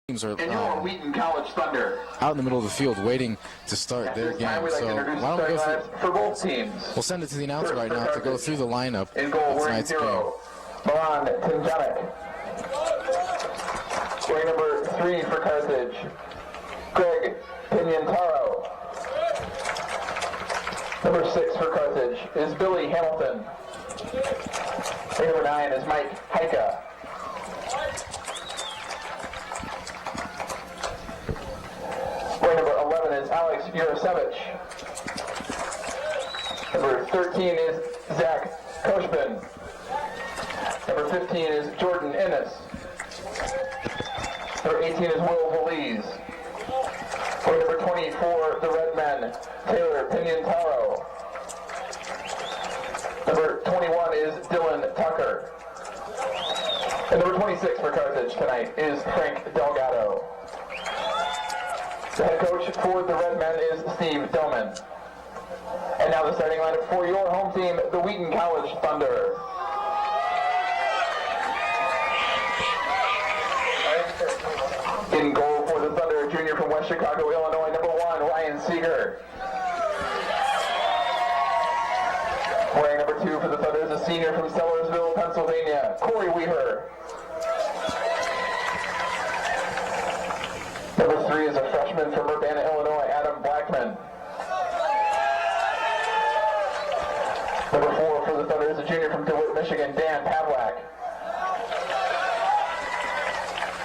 teams are Wheaton College Thunder out in the middle of the field waiting to start their game. So why don't we go through, for both teams. we'll send it to the announcer right now to go through the lineup In goal, of wearing tonight's 0, Milan Tinjanek. Wearing number 3 for Carthage, Greg Pignantaro. Number 6 for Carthage is Billy Hamilton. Wearing number 9 is Mike Heika. Wearing number 11 is Alex Urasevich. Number 13 is Zach Koshbin. Number 15 is Jordan Ennis. Number 18 is Will Valise. Wearing number 20 for the Red Men, Taylor Pignantaro. Number 21 is Dylan Tucker. And number 26 for Carthage tonight is Frank Delgado. The head coach for the Red Men is Steve Doman. And now the starting lineup for your home team, the Wheaton College Thunder. In goal for the Thunder, junior from West Chicago, Illinois, number 1, Ryan Seeger. Wearing number 2 for the Thunder is a senior from Sellersville, Pennsylvania, Corey Weaver. Number 3 is a freshman from Urbana, Illinois, Adam Blackman. Number 4 for the Thunder is a junior from DeWitt, Michigan, Dan Pavlak.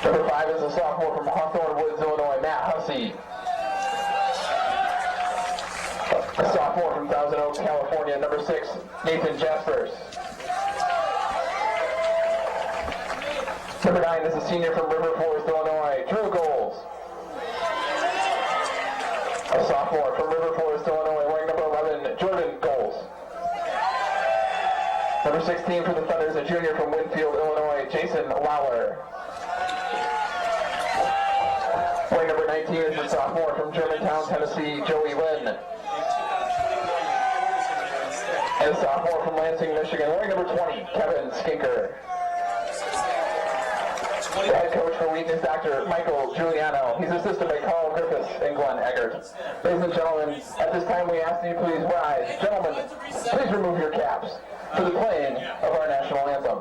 Number 5 is a sophomore from Hawthorne Woods, Illinois, Matt Hussey. A sophomore from Thousand Oaks, California, number 6, Nathan Jaspers. Number 9 is a senior from River Forest, Illinois, Drew Goals. A sophomore from River Forest, Illinois, wearing number 11, Jordan Goals. Number 16 for the Thunder is a junior from Winfield, Illinois, Jason Lawler. Wearing number 19 is a sophomore from Germantown, Tennessee, Joey Lynn. And a sophomore from Lansing, Michigan, wearing number 20, Kevin Skinker. The head coach for Wheaton is Dr. Michael Giuliano. He's assisted by Carl Griffiths and Glenn Eggert. Ladies and gentlemen, at this time we ask that you please rise. Gentlemen, please remove your caps for the playing of our national anthem.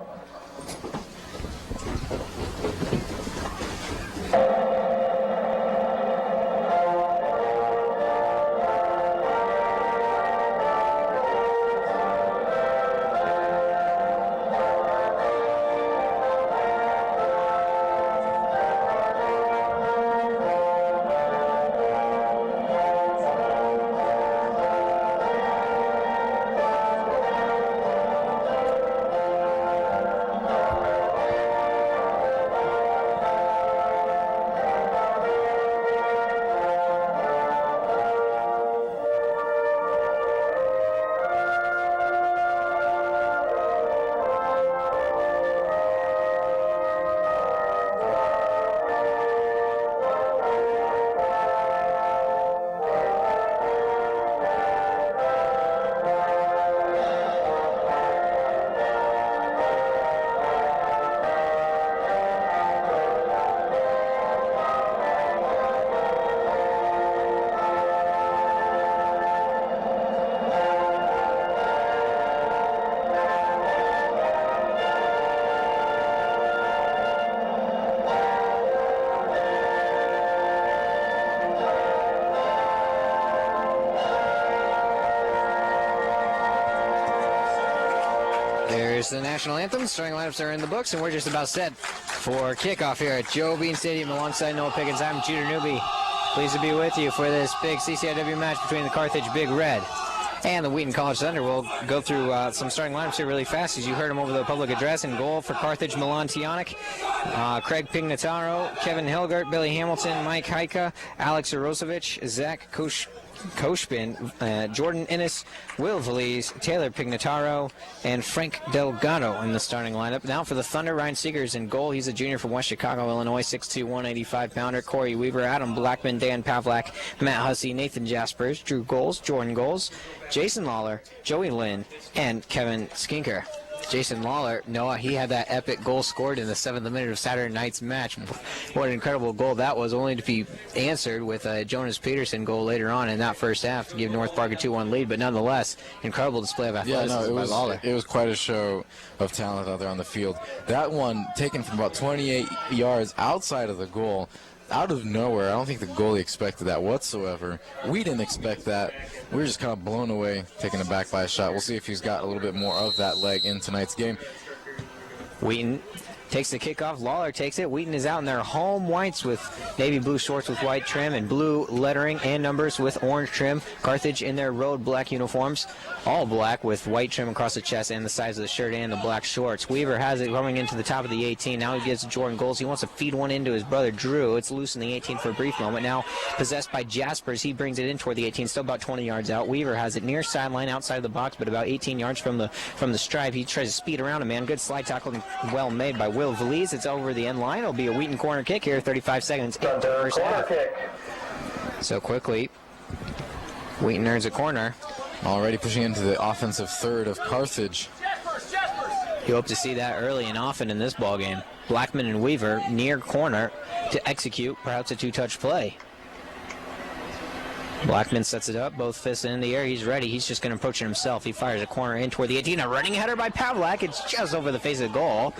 There's the national anthem. Starting lineups are in the books, and we're just about set for kickoff here at Joe Bean Stadium alongside Noah Pickens. I'm Jeter Newby. Pleased to be with you for this big CCIW match between the Carthage Big Red and the Wheaton College Thunder. We'll go through some starting lineups here really fast, as you heard them over the public address. In goal for Carthage, Milan Tionic, Craig Pignataro, Kevin Hilgert, Billy Hamilton, Mike Heika, Alex Urosevich, Zach Koshbin, Jordan Ennis, Will Valise, Taylor Pignataro, and Frank Delgado in the starting lineup. Now for the Thunder, Ryan Seeger is in goal. He's a junior from West Chicago, Illinois, 6'2", 185-pounder. Corey Weaver, Adam Blackman, Dan Pavlak, Matt Hussey, Nathan Jaspers, Drew Goals, Jordan Goals, Jason Lawler, Joey Lynn, and Kevin Skinker. Jason Lawler, Noah, he had that epic goal scored in the 7th minute of Saturday night's match. What an incredible goal that was, only to be answered with a Jonas Peterson goal later on in that first half to give North Park a 2-1 lead. But nonetheless, incredible display of athleticism by Lawler. It was quite a show of talent out there on the field. That one taken from about 28 yards outside of the goal. Out of nowhere. I don't think the goalie expected that whatsoever. We didn't expect that. We were just kind of blown away, taken aback by a shot. We'll see if he's got a little bit more of that leg in tonight's game. Wheaton takes the kickoff. Lawler takes it. Wheaton is out in their home whites with navy blue shorts with white trim and blue lettering and numbers with orange trim. Carthage in their road black uniforms, all black with white trim across the chest and the sides of the shirt and the black shorts. Weaver has it coming into the top of the 18. Now he gets Jordan Goals. He wants to feed one into his brother Drew. It's loose in the 18 for a brief moment. Now possessed by Jaspers. He brings it in toward the 18, still about 20 yards out. Weaver has it near sideline outside of the box, but about 18 yards from the stripe. He tries to speed around a man. Good slide tackle, well made by Will Valise. It's over the end line. It'll be a Wheaton corner kick here, 35 seconds into the first half. So quickly, Wheaton earns a corner. Already pushing into the offensive third of Carthage. You hope to see that early and often in this ballgame. Blackman and Weaver near corner to execute perhaps a two-touch play. Blackman sets it up, both fists in the air. He's ready. He's just going to approach it himself. He fires a corner in toward the 18. A running header by Pavlak. It's just over the face of the goal.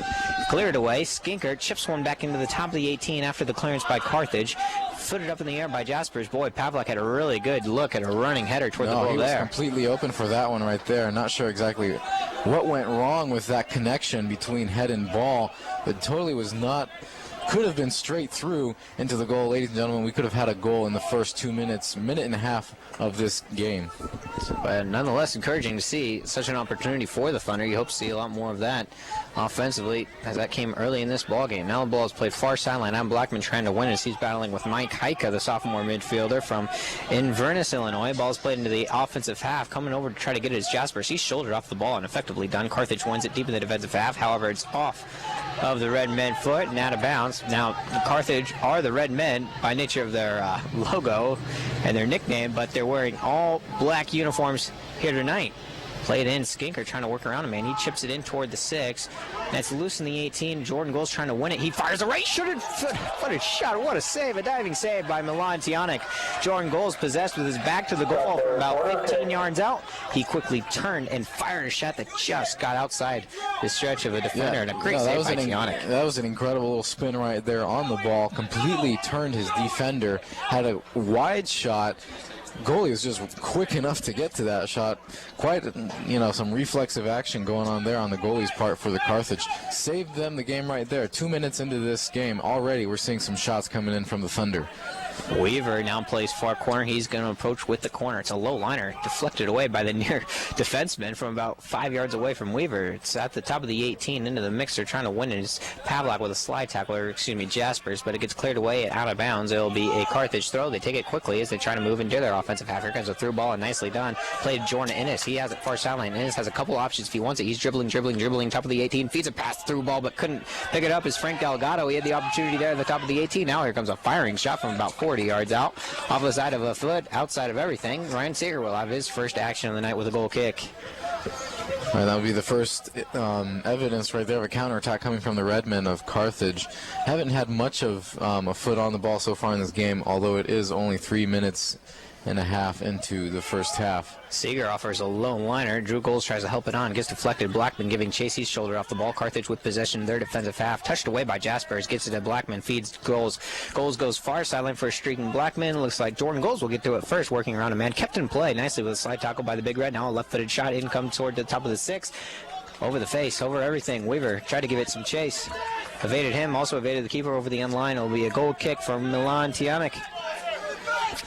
Cleared away. Skinker chips one back into the top of the 18 after the clearance by Carthage. Footed up in the air by Jaspers. Boy, Pavlak had a really good look at a running header toward the goal there. He was completely open for that one right there. Not sure exactly what went wrong with that connection between head and ball. It totally was not... Could have been straight through into the goal. Ladies and gentlemen, we could have had a goal in the first 2 minutes, minute and a half of this game. But nonetheless, encouraging to see such an opportunity for the Thunder. You hope to see a lot more of that offensively, as that came early in this ballgame. Now the ball is played far sideline. Adam Blackman trying to win as he's battling with Mike Heika, the sophomore midfielder from Inverness, Illinois. Ball is played into the offensive half. Coming over to try to get it is Jaspers. He's shouldered off the ball and effectively done. Carthage wins it deep in the defensive half. However, it's off of the Red Men foot and out of bounds. Now, Carthage are the Red Men by nature of their logo and their nickname, but they're wearing all black uniforms here tonight. Played in, Skinker trying to work around him, man. He chips it in toward the 6. That's loose in the 18. Jordan Goals trying to win it. He fires a right-footed shot. What a save, a diving save by Milan Tionic. Jordan Goals possessed with his back to the goal from about 15 yards out. He quickly turned and fired a shot that just got outside the stretch of a defender, and a great save by Tionic. That was an incredible little spin right there on the ball. Completely turned his defender, had a wide shot. Goalie was just quick enough to get to that shot. Quite, some reflexive action going on there on the goalie's part for the Carthage. Saved them the game right there. 2 minutes into this game, already we're seeing some shots coming in from the Thunder. Weaver now plays far corner. He's going to approach with the corner. It's a low liner, deflected away by the near defenseman from about 5 yards away from Weaver. It's at the top of the 18 into the mixer, trying to win it. It's Pavlak with a slide tackle, Jaspers, but it gets cleared away and out of bounds. It'll be a Carthage throw. They take it quickly as they try to move into their offensive half. Here comes a through ball and nicely done. Played Jordan Innes. He has it far sideline. Innes has a couple options if he wants it. He's dribbling, top of the 18. Feeds a pass through ball, but couldn't pick it up as Frank Delgado. He had the opportunity there at the top of the 18. Now here comes a firing shot from about 40 yards out, off the side of a foot, outside of everything. Ryan Sager will have his first action of the night with a goal kick. All right, that would be the first evidence right there of a counterattack coming from the Redmen of Carthage. Haven't had much of a foot on the ball so far in this game, although it is only 3 minutes and a half into the first half. Seeger offers a lone liner. Drew Goals tries to help it on. Gets deflected. Blackman giving chase. He's shoulder off the ball. Carthage with possession in their defensive half. Touched away by Jaspers. Gets it to Blackman. Feeds Goals. Goals goes far sideline for a streaking Blackman. Looks like Jordan Goals will get to it first, working around a man. Kept in play nicely with a slide tackle by the Big Red. Now a left-footed shot. In come toward the top of the 6. Over the face, over everything. Weaver tried to give it some chase. Evaded him. Also evaded the keeper over the end line. It'll be a goal kick from Milan Tionic.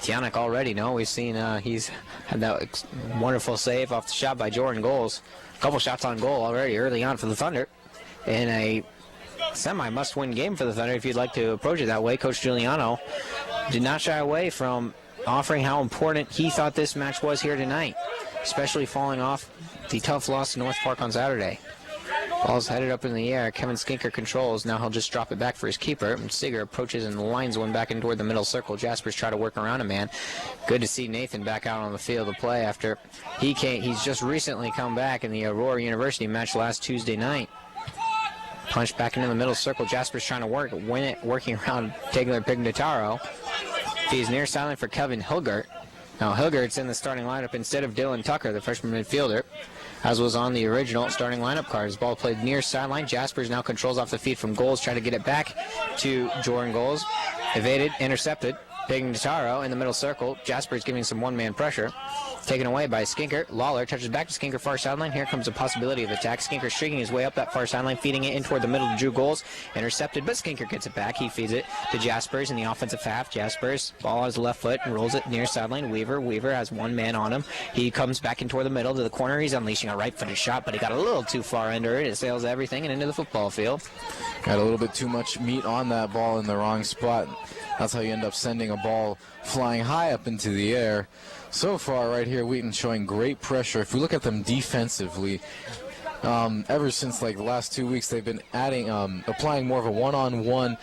Tionic already, we've seen he's had that wonderful save off the shot by Jordan Goals. A couple shots on goal already early on for the Thunder. In a semi-must-win game for the Thunder, if you'd like to approach it that way. Coach Giuliano did not shy away from offering how important he thought this match was here tonight, especially falling off the tough loss to North Park on Saturday. Ball's headed up in the air. Kevin Skinker controls. Now he'll just drop it back for his keeper. Seeger approaches and lines one back in toward the middle circle. Jaspers try to work around a man. Good to see Nathan back out on the field of play after he's just recently come back in the Aurora University match last Tuesday night. Punch back into the middle circle. Jaspers trying to win it, working around Taylor Pignataro. He's near sideline for Kevin Hilgert. Now Hilgert's in the starting lineup instead of Dylan Tucker, the freshman midfielder, as was on the original starting lineup card. His ball played near sideline. Jaspers now controls off the feed from Goals, trying to get it back to Jordan Goals. Evaded, intercepted. Pignataro in the middle circle. Jaspers giving some one-man pressure. Taken away by Skinker. Lawler touches back to Skinker, far sideline. Here comes a possibility of attack. Skinker streaking his way up that far sideline, feeding it in toward the middle to Drew Goals. Intercepted, but Skinker gets it back. He feeds it to Jaspers in the offensive half. Jaspers, ball on his left foot, and rolls it near sideline. Weaver has one man on him. He comes back in toward the middle to the corner. He's unleashing a right-footed shot, but he got a little too far under it. It sails everything and into the football field. Got a little bit too much meat on that ball in the wrong spot. That's how you end up sending a ball flying high up into the air. So far, right here, Wheaton showing great pressure. If we look at them defensively, ever since like the last 2 weeks, they've been applying more of a one-on-one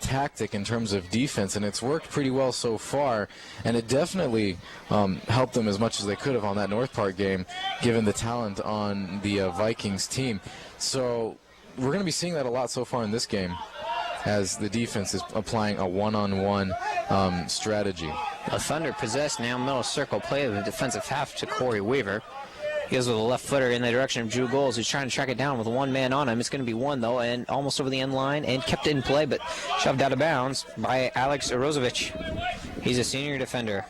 tactic in terms of defense, and it's worked pretty well so far. And it definitely helped them as much as they could have on that North Park game, given the talent on the Vikings team. So we're going to be seeing that a lot so far in this game, as the defense is applying a one-on-one strategy. The Thunder possess now middle circle, play the defensive half to Corey Weaver. He goes with a left footer in the direction of Drew Goals, who's trying to track it down with one man on him. It's going to be one, though, and almost over the end line, and kept it in play, but shoved out of bounds by Alex Orozovich. He's a senior defender.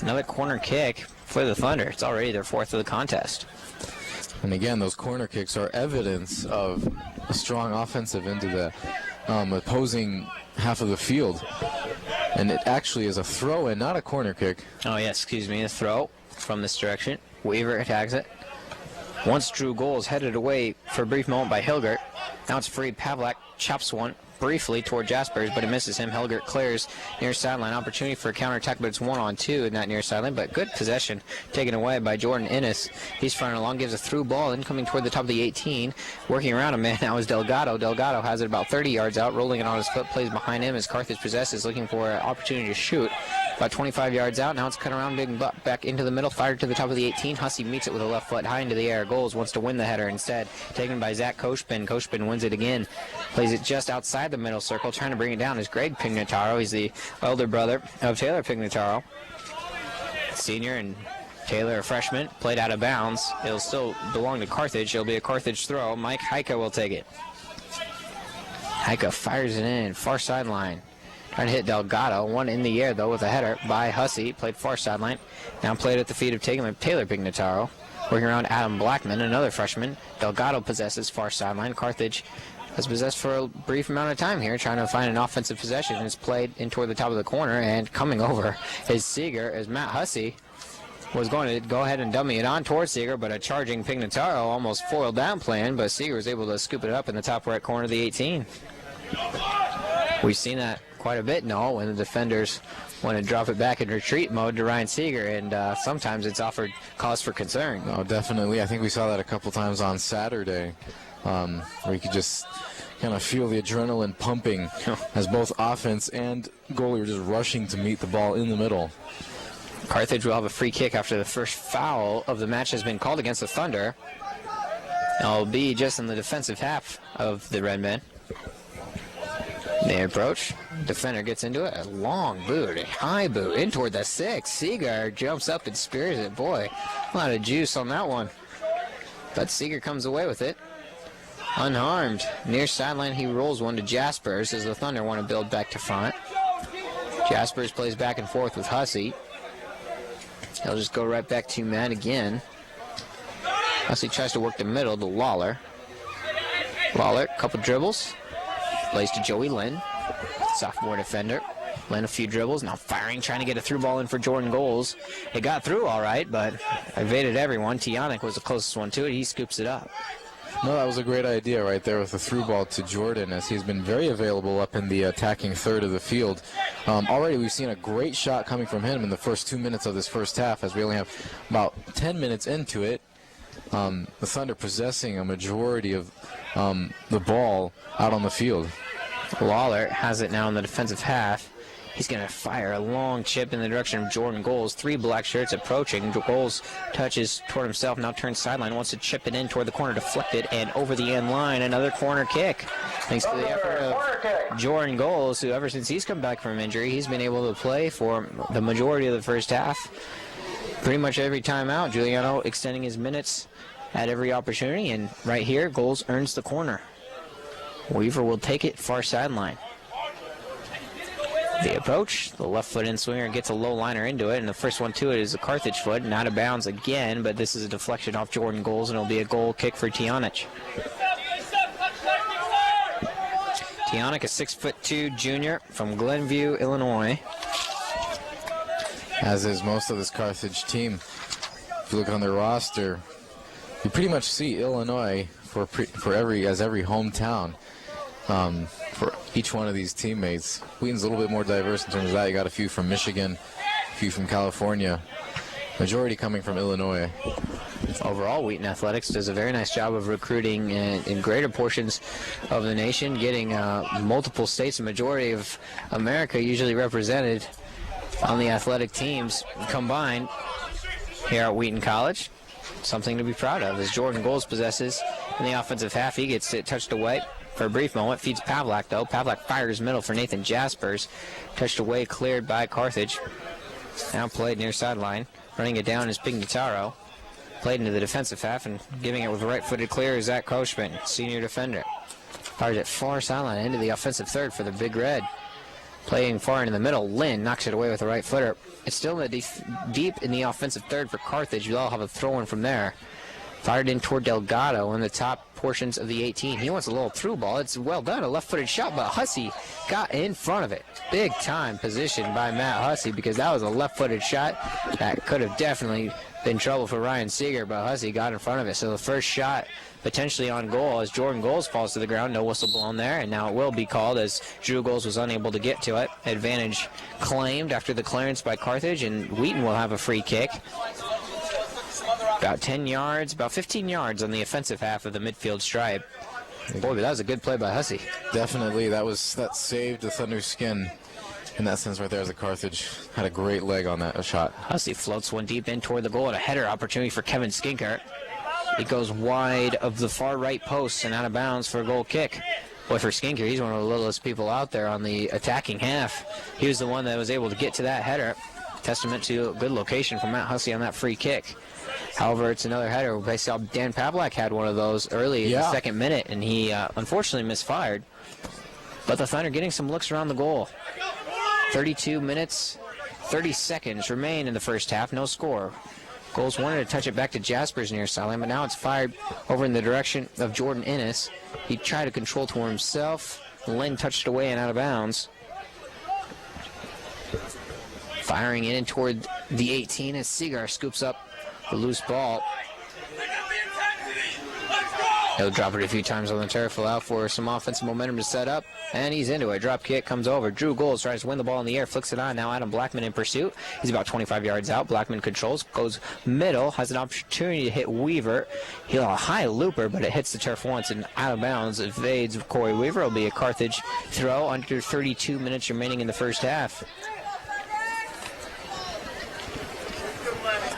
Another corner kick for the Thunder. It's already their fourth of the contest. And again, those corner kicks are evidence of a strong offensive into the opposing half of the field. And it actually is a throw and not a corner kick. Oh, yes, excuse me, a throw from this direction. Weaver attacks it. Once Drew Goals headed away for a brief moment by Hilgert. Now it's free. Pavlak chops one briefly toward Jaspers, but it misses him. Hilgert clears near sideline. Opportunity for a counterattack, but it's 1-on-2 in that near sideline. But good possession taken away by Jordan Innes. He's fronting along, gives a through ball, incoming toward the top of the 18. Working around a man now is Delgado. Delgado has it about 30 yards out, rolling it on his foot, plays behind him as Carthage possesses, looking for an opportunity to shoot. About 25 yards out. Now it's cut around big butt back into the middle, fired to the top of the 18. Hussey meets it with a left foot high into the air. Goals wants to win the header instead. Taken by Zach Koshpin. Koshpin wins it again. Plays it just outside the middle circle. Trying to bring it down is Greg Pignataro. He's the elder brother of Taylor Pignataro. Senior and Taylor, a freshman, played out of bounds. It'll still belong to Carthage. It'll be a Carthage throw. Mike Heika will take it. Heika fires it in. Far sideline. Trying to hit Delgado. One in the air, though, with a header by Hussey. Played far sideline. Now played at the feet of Taylor Pignataro. Working around Adam Blackman, another freshman. Delgado possesses far sideline. Carthage has possessed for a brief amount of time here, trying to find an offensive possession. It's played in toward the top of the corner, and coming over is Seeger, as Matt Hussey was going to go ahead and dummy it on towards Seeger, but a charging Pignataro almost foiled that plan, but Seeger was able to scoop it up in the top right corner of the 18. We've seen that quite a bit now when the defenders want to drop it back in retreat mode to Ryan Seeger, and sometimes it's offered cause for concern. Oh, definitely. I think we saw that a couple times on Saturday, where you could just kind of feel the adrenaline pumping as both offense and goalie were just rushing to meet the ball in the middle. Carthage will have a free kick after the first foul of the match has been called against the Thunder. It'll be just in the defensive half of the Red Men. They approach. Defender gets into it. A long boot, a high boot, in toward the 6. Seeger jumps up and spears it. Boy, a lot of juice on that one. But Seeger comes away with it unharmed. Near sideline, he rolls one to Jaspers as the Thunder want to build back to front. Jaspers plays back and forth with Hussey. He'll just go right back to man again. Hussey tries to work the middle to Lawler. Lawler, couple dribbles. Plays to Joey Lynn, sophomore defender. Lynn a few dribbles, now firing, trying to get a through ball in for Jordan Goals. It got through all right, but evaded everyone. Tionic was the closest one to it. He scoops it up. No, that was a great idea right there with the through ball to Jordan, as he's been very available up in the attacking third of the field. Already we've seen a great shot coming from him in the first 2 minutes of this first half, as we only have about 10 minutes into it. the Thunder possessing a majority of the ball out on the field. Lawler has it now in the defensive half. He's going to fire a long chip in the direction of Jordan Goals. 3 black shirts approaching. Goals touches toward himself, now turns sideline, wants to chip it in toward the corner, deflected, and over the end line, another corner kick. Thanks to the effort of Jordan Goals, who ever since he's come back from injury, he's been able to play for the majority of the first half. Pretty much every time out, Giuliano extending his minutes at every opportunity, and right here, Goals earns the corner. Weaver will take it far sideline. The approach, the left foot in swinger gets a low liner into it, and the first one to it is a Carthage foot, and out of bounds again, but this is a deflection off Jordan Goals, and it'll be a goal kick for Tionic. Tionic, a 6'2" junior from Glenview, Illinois. As is most of this Carthage team. If you look on their roster, you pretty much see Illinois for every hometown. For each one of these teammates. Wheaton's a little bit more diverse in terms of that. You got a few from Michigan, a few from California, majority coming from Illinois. Overall, Wheaton Athletics does a very nice job of recruiting in greater portions of the nation, getting multiple states, the majority of America usually represented on the athletic teams combined here at Wheaton College. Something to be proud of, as Jordan Goals possesses in the offensive half. He gets it touched away for a brief moment, feeds Pavlak, though. Pavlak fires middle for Nathan Jaspers. Touched away, cleared by Carthage. Now played near sideline. Running it down is Pignataro. Played into the defensive half and giving it with a right-footed clear is Zach Kochman, senior defender. Fires it far sideline into the offensive third for the Big Red. Playing far into the middle, Lynn knocks it away with a right footer. It's still in the deep in the offensive third for Carthage. They'll have a throw-in from there. Fired in toward Delgado in the top portions of the 18. He wants a little through ball. It's well done, a left-footed shot, but Hussey got in front of it. Big-time position by Matt Hussey, because that was a left-footed shot that could have definitely been trouble for Ryan Seeger, but Hussey got in front of it. So the first shot potentially on goal as Jordan Goals falls to the ground. No whistle blown there, and now it will be called as Drew Goals was unable to get to it. Advantage claimed after the clearance by Carthage, and Wheaton will have a free kick. About 10 yards, about 15 yards on the offensive half of the midfield stripe. Boy, but that was a good play by Hussey. Definitely, that saved the Thunder's skin in that sense right there, as the Carthage had a great leg on that shot. Hussey floats one deep in toward the goal, and a header opportunity for Kevin Skinker. It goes wide of the far right post and out of bounds for a goal kick. Boy, for Skinker, he's one of the littlest people out there on the attacking half. He was the one that was able to get to that header. Testament to a good location from Matt Hussey on that free kick. However, it's another header. I saw Dan Pavlak had one of those early in the second minute, and he unfortunately misfired. But the Thunder getting some looks around the goal. 32 minutes, 30 seconds remain in the first half. No score. Goals wanted to touch it back to Jaspers near sideline, but now it's fired over in the direction of Jordan Ennis. He tried to control to himself. Lynn touched away and out of bounds. Firing it in toward the 18 as Seagar scoops up the loose ball. He'll drop it a few times on the turf, allow for some offensive momentum to set up, and he's into it. Drop kick comes over. Drew Goals tries to win the ball in the air, flicks it on. Now Adam Blackman in pursuit. He's about 25 yards out. Blackman controls, goes middle, has an opportunity to hit Weaver. He'll a high looper, but it hits the turf once and out of bounds. Evades Corey Weaver. It'll be a Carthage throw. Under 32 minutes remaining in the first half.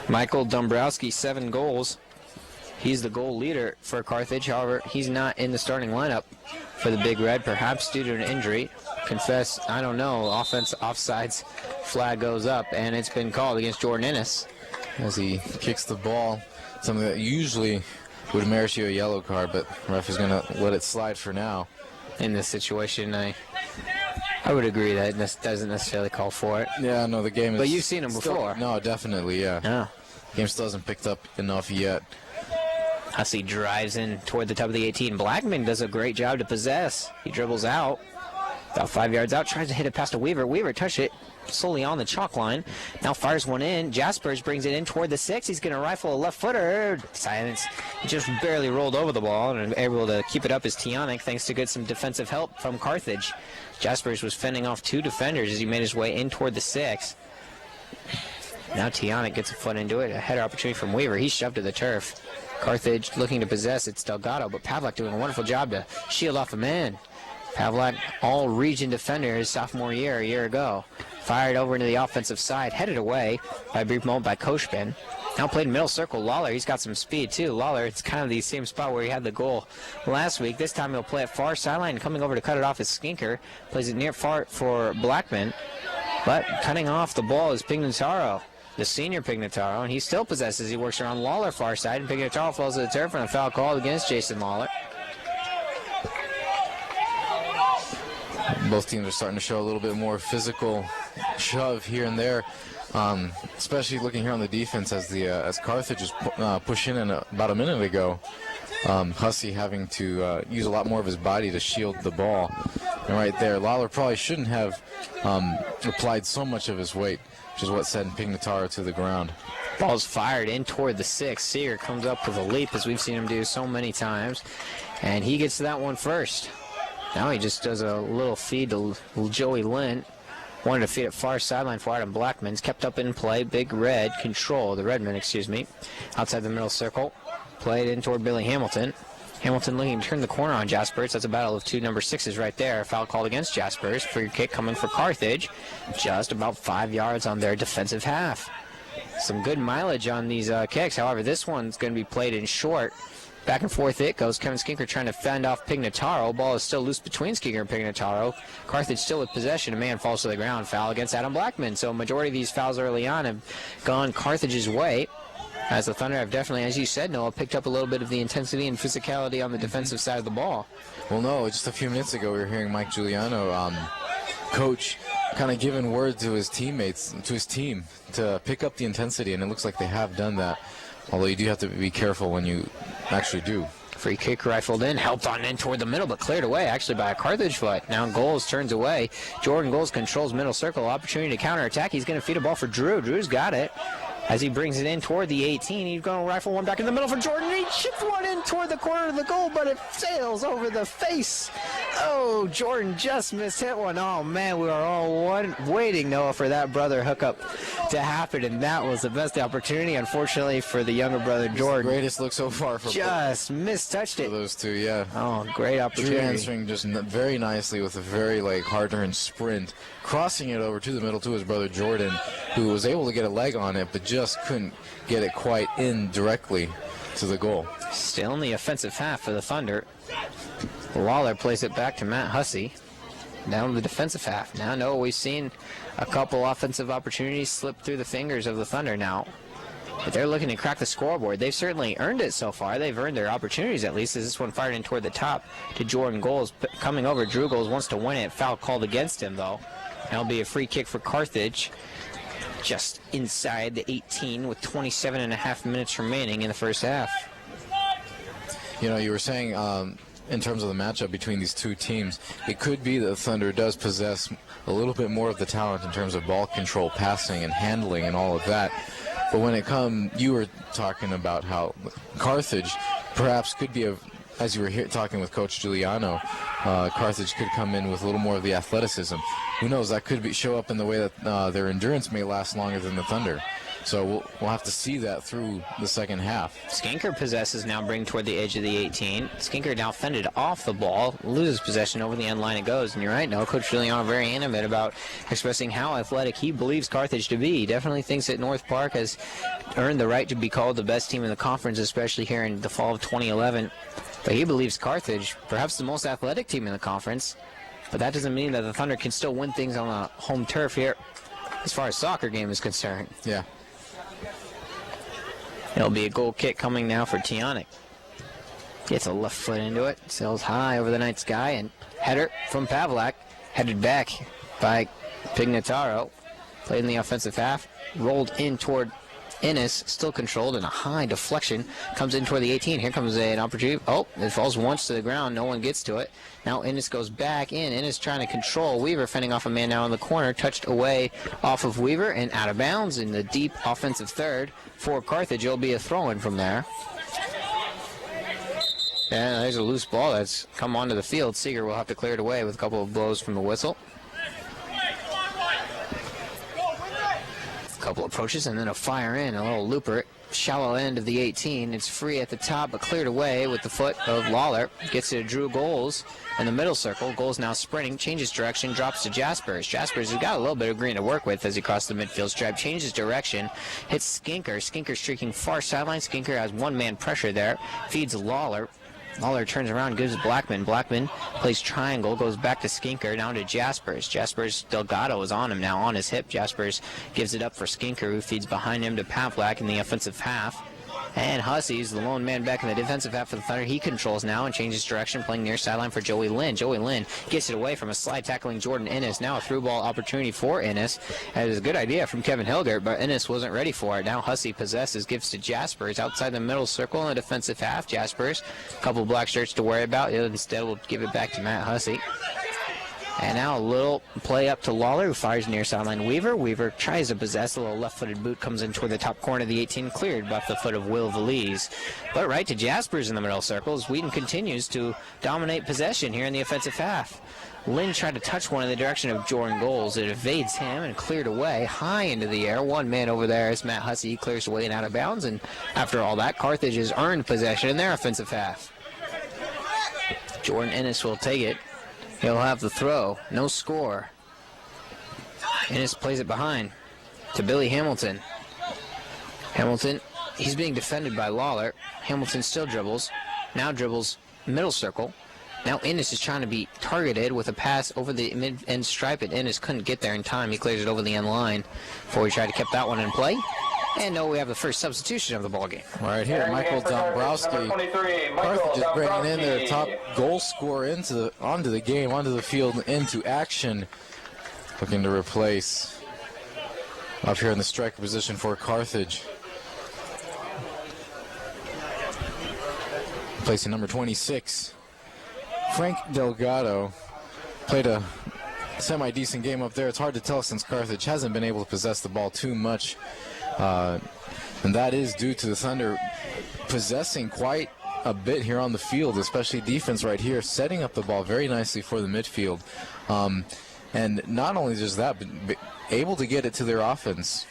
Michael Dombrowski, 7 goals. He's the goal leader for Carthage. However, he's not in the starting lineup for the Big Red, perhaps due to an injury. Confess, I don't know. Offense offsides flag goes up, and it's been called against Jordan Ennis. As he kicks the ball, something that usually would merit you a yellow card, but the ref is going to let it slide for now. In this situation, I would agree that this doesn't necessarily call for it. Yeah, no, the game is... But you've seen him before. No, definitely, yeah. Yeah. The game still hasn't picked up enough yet. Hussey drives in toward the top of the 18. Blackman does a great job to possess. He dribbles out. About 5 yards out. Tries to hit it past a Weaver. Weaver touched it solely on the chalk line. Now fires one in. Jaspers brings it in toward the 6. He's going to rifle a left footer. Silence. He just barely rolled over the ball and able to keep it up as Tionic thanks to some defensive help from Carthage. Jaspers was fending off 2 defenders as he made his way in toward the 6. Now Tionic gets a foot into it. A header opportunity from Weaver. He's shoved to the turf. Carthage looking to possess. It's Delgado, but Pavlak doing a wonderful job to shield off a man. Pavlak, all-region defender his sophomore year, a year ago. Fired over into the offensive side, headed away by a brief moment by Koshbin. Now played middle circle. Lawler, he's got some speed too. Lawler, it's kind of the same spot where he had the goal last week. This time he'll play it far sideline. Coming over to cut it off is Skinker. Plays it near far for Blackman. But cutting off the ball is Pignataro, the senior Pignataro, and he still possesses. He works around Lawler far side, and Pignataro falls to the turf and a foul called against Jason Lawler. Both teams are starting to show a little bit more physical shove here and there, especially looking here on the defense as Carthage was pushing in about a minute ago. Hussey having to use a lot more of his body to shield the ball. And right there, Lawler probably shouldn't have applied so much of his weight, which is what sent Pignataro to the ground. Ball's fired in toward the 6. Seager comes up with a leap, as we've seen him do so many times, and he gets to that one first. Now he just does a little feed to Joey Lynn. Wanted to feed it far sideline for Adam Blackman's. Kept up in play. Big Red control. The Redmen, excuse me. Outside the middle circle. Played in toward Billy Hamilton. Hamilton looking to turn the corner on Jaspers. That's a battle of two number 6s right there. Foul called against Jaspers. Free kick coming for Carthage. Just about 5 yards on their defensive half. Some good mileage on these kicks. However, this one's going to be played in short. Back and forth it goes. Kevin Skinker trying to fend off Pignataro. Ball is still loose between Skinker and Pignataro. Carthage still with possession. A man falls to the ground. Foul against Adam Blackman. So majority of these fouls early on have gone Carthage's way. As the Thunder have definitely, as you said, Noah, picked up a little bit of the intensity and physicality on the defensive side of the ball. Well, no, just a few minutes ago we were hearing Mike Giuliano, coach, kind of giving word to his teammates, to his team, to pick up the intensity, and it looks like they have done that. Although you do have to be careful when you actually do. Free kick rifled in, helped on in toward the middle, but cleared away actually by a Carthage foot. Now Goals turns away. Jordan Goals controls middle circle. Opportunity to counterattack. He's going to feed a ball for Drew. Drew's got it. As he brings it in toward the 18, he's going to rifle one back in the middle for Jordan. He chips one in toward the corner of the goal, but it sails over the face. Oh, Jordan just missed hit one. Oh, man, we are all waiting, Noah, for that brother hookup to happen, and that was the best opportunity, unfortunately, for the younger brother, Jordan. The greatest look so far for just mistouched it. For those two, yeah. Oh, great opportunity. Drew answering just very nicely with a very hard-earned sprint, crossing it over to the middle to his brother Jordan, who was able to get a leg on it, but just couldn't get it quite in directly to the goal. Still in the offensive half for the Thunder. Lawler plays it back to Matt Hussey. Down the defensive half. Now, no, we've seen a couple offensive opportunities slip through the fingers of the Thunder now. But they're looking to crack the scoreboard. They've certainly earned it so far. They've earned their opportunities at least, as this one fired in toward the top to Jordan Goals. Coming over, Drew Goals wants to win it. Foul called against him, though. That'll be a free kick for Carthage. Just inside the 18 with 27.5 minutes remaining in the first half. You know, you were saying in terms of the matchup between these two teams, it could be that the Thunder does possess a little bit more of the talent in terms of ball control, passing, and handling and all of that. But when it comes, you were talking about how Carthage perhaps could be as you were here talking with Coach Giuliano, Carthage could come in with a little more of the athleticism. Who knows? That could show up in the way that their endurance may last longer than the Thunder. So we'll have to see that through the second half. Skinker possesses now, bring toward the edge of the 18. Skinker now fended off the ball, loses possession over the end line it goes. And you're right, no, Coach Giuliano very animate about expressing how athletic he believes Carthage to be. He definitely thinks that North Park has earned the right to be called the best team in the conference, especially here in the fall of 2011. But he believes Carthage, perhaps the most athletic team in the conference. But that doesn't mean that the Thunder can still win things on the home turf here as far as soccer game is concerned. Yeah. It'll be a goal kick coming now for Tionic. Gets a left foot into it, sails high over the night sky, and header from Pavlak, headed back by Pignataro. Played in the offensive half, rolled in toward Ennis, still controlled, and a high deflection comes in toward the 18. Here comes an opportunity. Oh, it falls once to the ground. No one gets to it. Now Ennis goes back in. Ennis trying to control. Weaver fending off a man now in the corner. Touched away off of Weaver and out of bounds in the deep offensive third for Carthage. It'll be a throw-in from there. And there's a loose ball that's come onto the field. Seager will have to clear it away with a couple of blows from the whistle. Couple approaches and then a fire in, a little looper. shallow end of the 18. It's free at the top, but cleared away with the foot of Lawler. Gets it to Drew Goals in the middle circle. Goals now sprinting, changes direction, drops to Jaspers. Jaspers has got a little bit of green to work with as he crosses the midfield stripe, changes direction, hits Skinker. Skinker streaking far sideline. Skinker has one-man pressure there, feeds Lawler. Lawler turns around, gives Blackman. Blackman plays triangle, goes back to Skinker, down to Jaspers. Jaspers, Delgado is on him now, on his hip. Jaspers gives it up for Skinker, who feeds behind him to Pavlak in the offensive half. And Hussey's the lone man back in the defensive half of the Thunder. He controls now and changes direction, playing near sideline for Joey Lynn. Joey Lynn gets it away from a slide tackling Jordan Ennis. Now a through ball opportunity for Ennis. That is a good idea from Kevin Hilgert, but Ennis wasn't ready for it. Now Hussey possesses, gives to Jaspers outside the middle circle in the defensive half. Jaspers, a couple black shirts to worry about. Instead, we'll give it back to Matt Hussey. And now a little play up to Lawler, who fires near sideline Weaver. Weaver tries to possess. A little left-footed boot comes in toward the top corner of the 18, cleared off the foot of Will Valise. But right to Jaspers in the middle circle as Wheaton continues to dominate possession here in the offensive half. Lynn tried to touch one in the direction of Jordan Goals. It evades him and cleared away high into the air. One man over there is Matt Hussey. He clears away and out of bounds. And after all that, Carthage has earned possession in their offensive half. Jordan Ennis will take it. He'll have the throw. No score. Ennis plays it behind to Billy Hamilton. Hamilton, he's being defended by Lawler. Hamilton still dribbles. Now dribbles middle circle. Now Ennis is trying to be targeted with a pass over the mid-end stripe, and Ennis couldn't get there in time. He clears it over the end line before he tried to keep that one in play. And no, we have the first substitution of the ball game. Right here, Michael Dombrowski. Carthage is bringing in their top goal scorer onto the game, onto the field, into action. Looking to replace up here in the striker position for Carthage. Placing number 26. Frank Delgado played a semi-decent game up there. It's hard to tell since Carthage hasn't been able to possess the ball too much. And that is due to the Thunder possessing quite a bit here on the field, especially defense right here, setting up the ball very nicely for the midfield. And not only just that, but able to get it to their offense.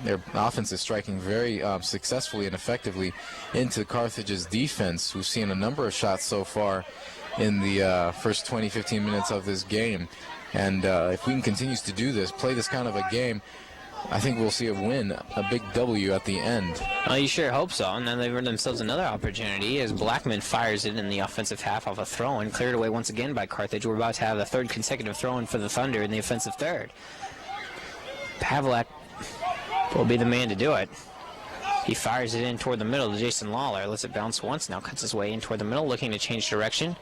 Their offense is striking very successfully and effectively into Carthage's defense. We've seen a number of shots so far in the first 20-15 minutes of this game. And if Wheaton continues to do this, play this kind of a game, I think we'll see a win, a big W at the end. Well, you sure hope so. And then they've earned themselves another opportunity as Blackman fires it in the offensive half off a throw-in, cleared away once again by Carthage. We're about to have the third consecutive throw-in for the Thunder in the offensive third. Pavlak will be the man to do it. He fires it in toward the middle to Jason Lawler. Lets it bounce once, now cuts his way in toward the middle, looking to change direction.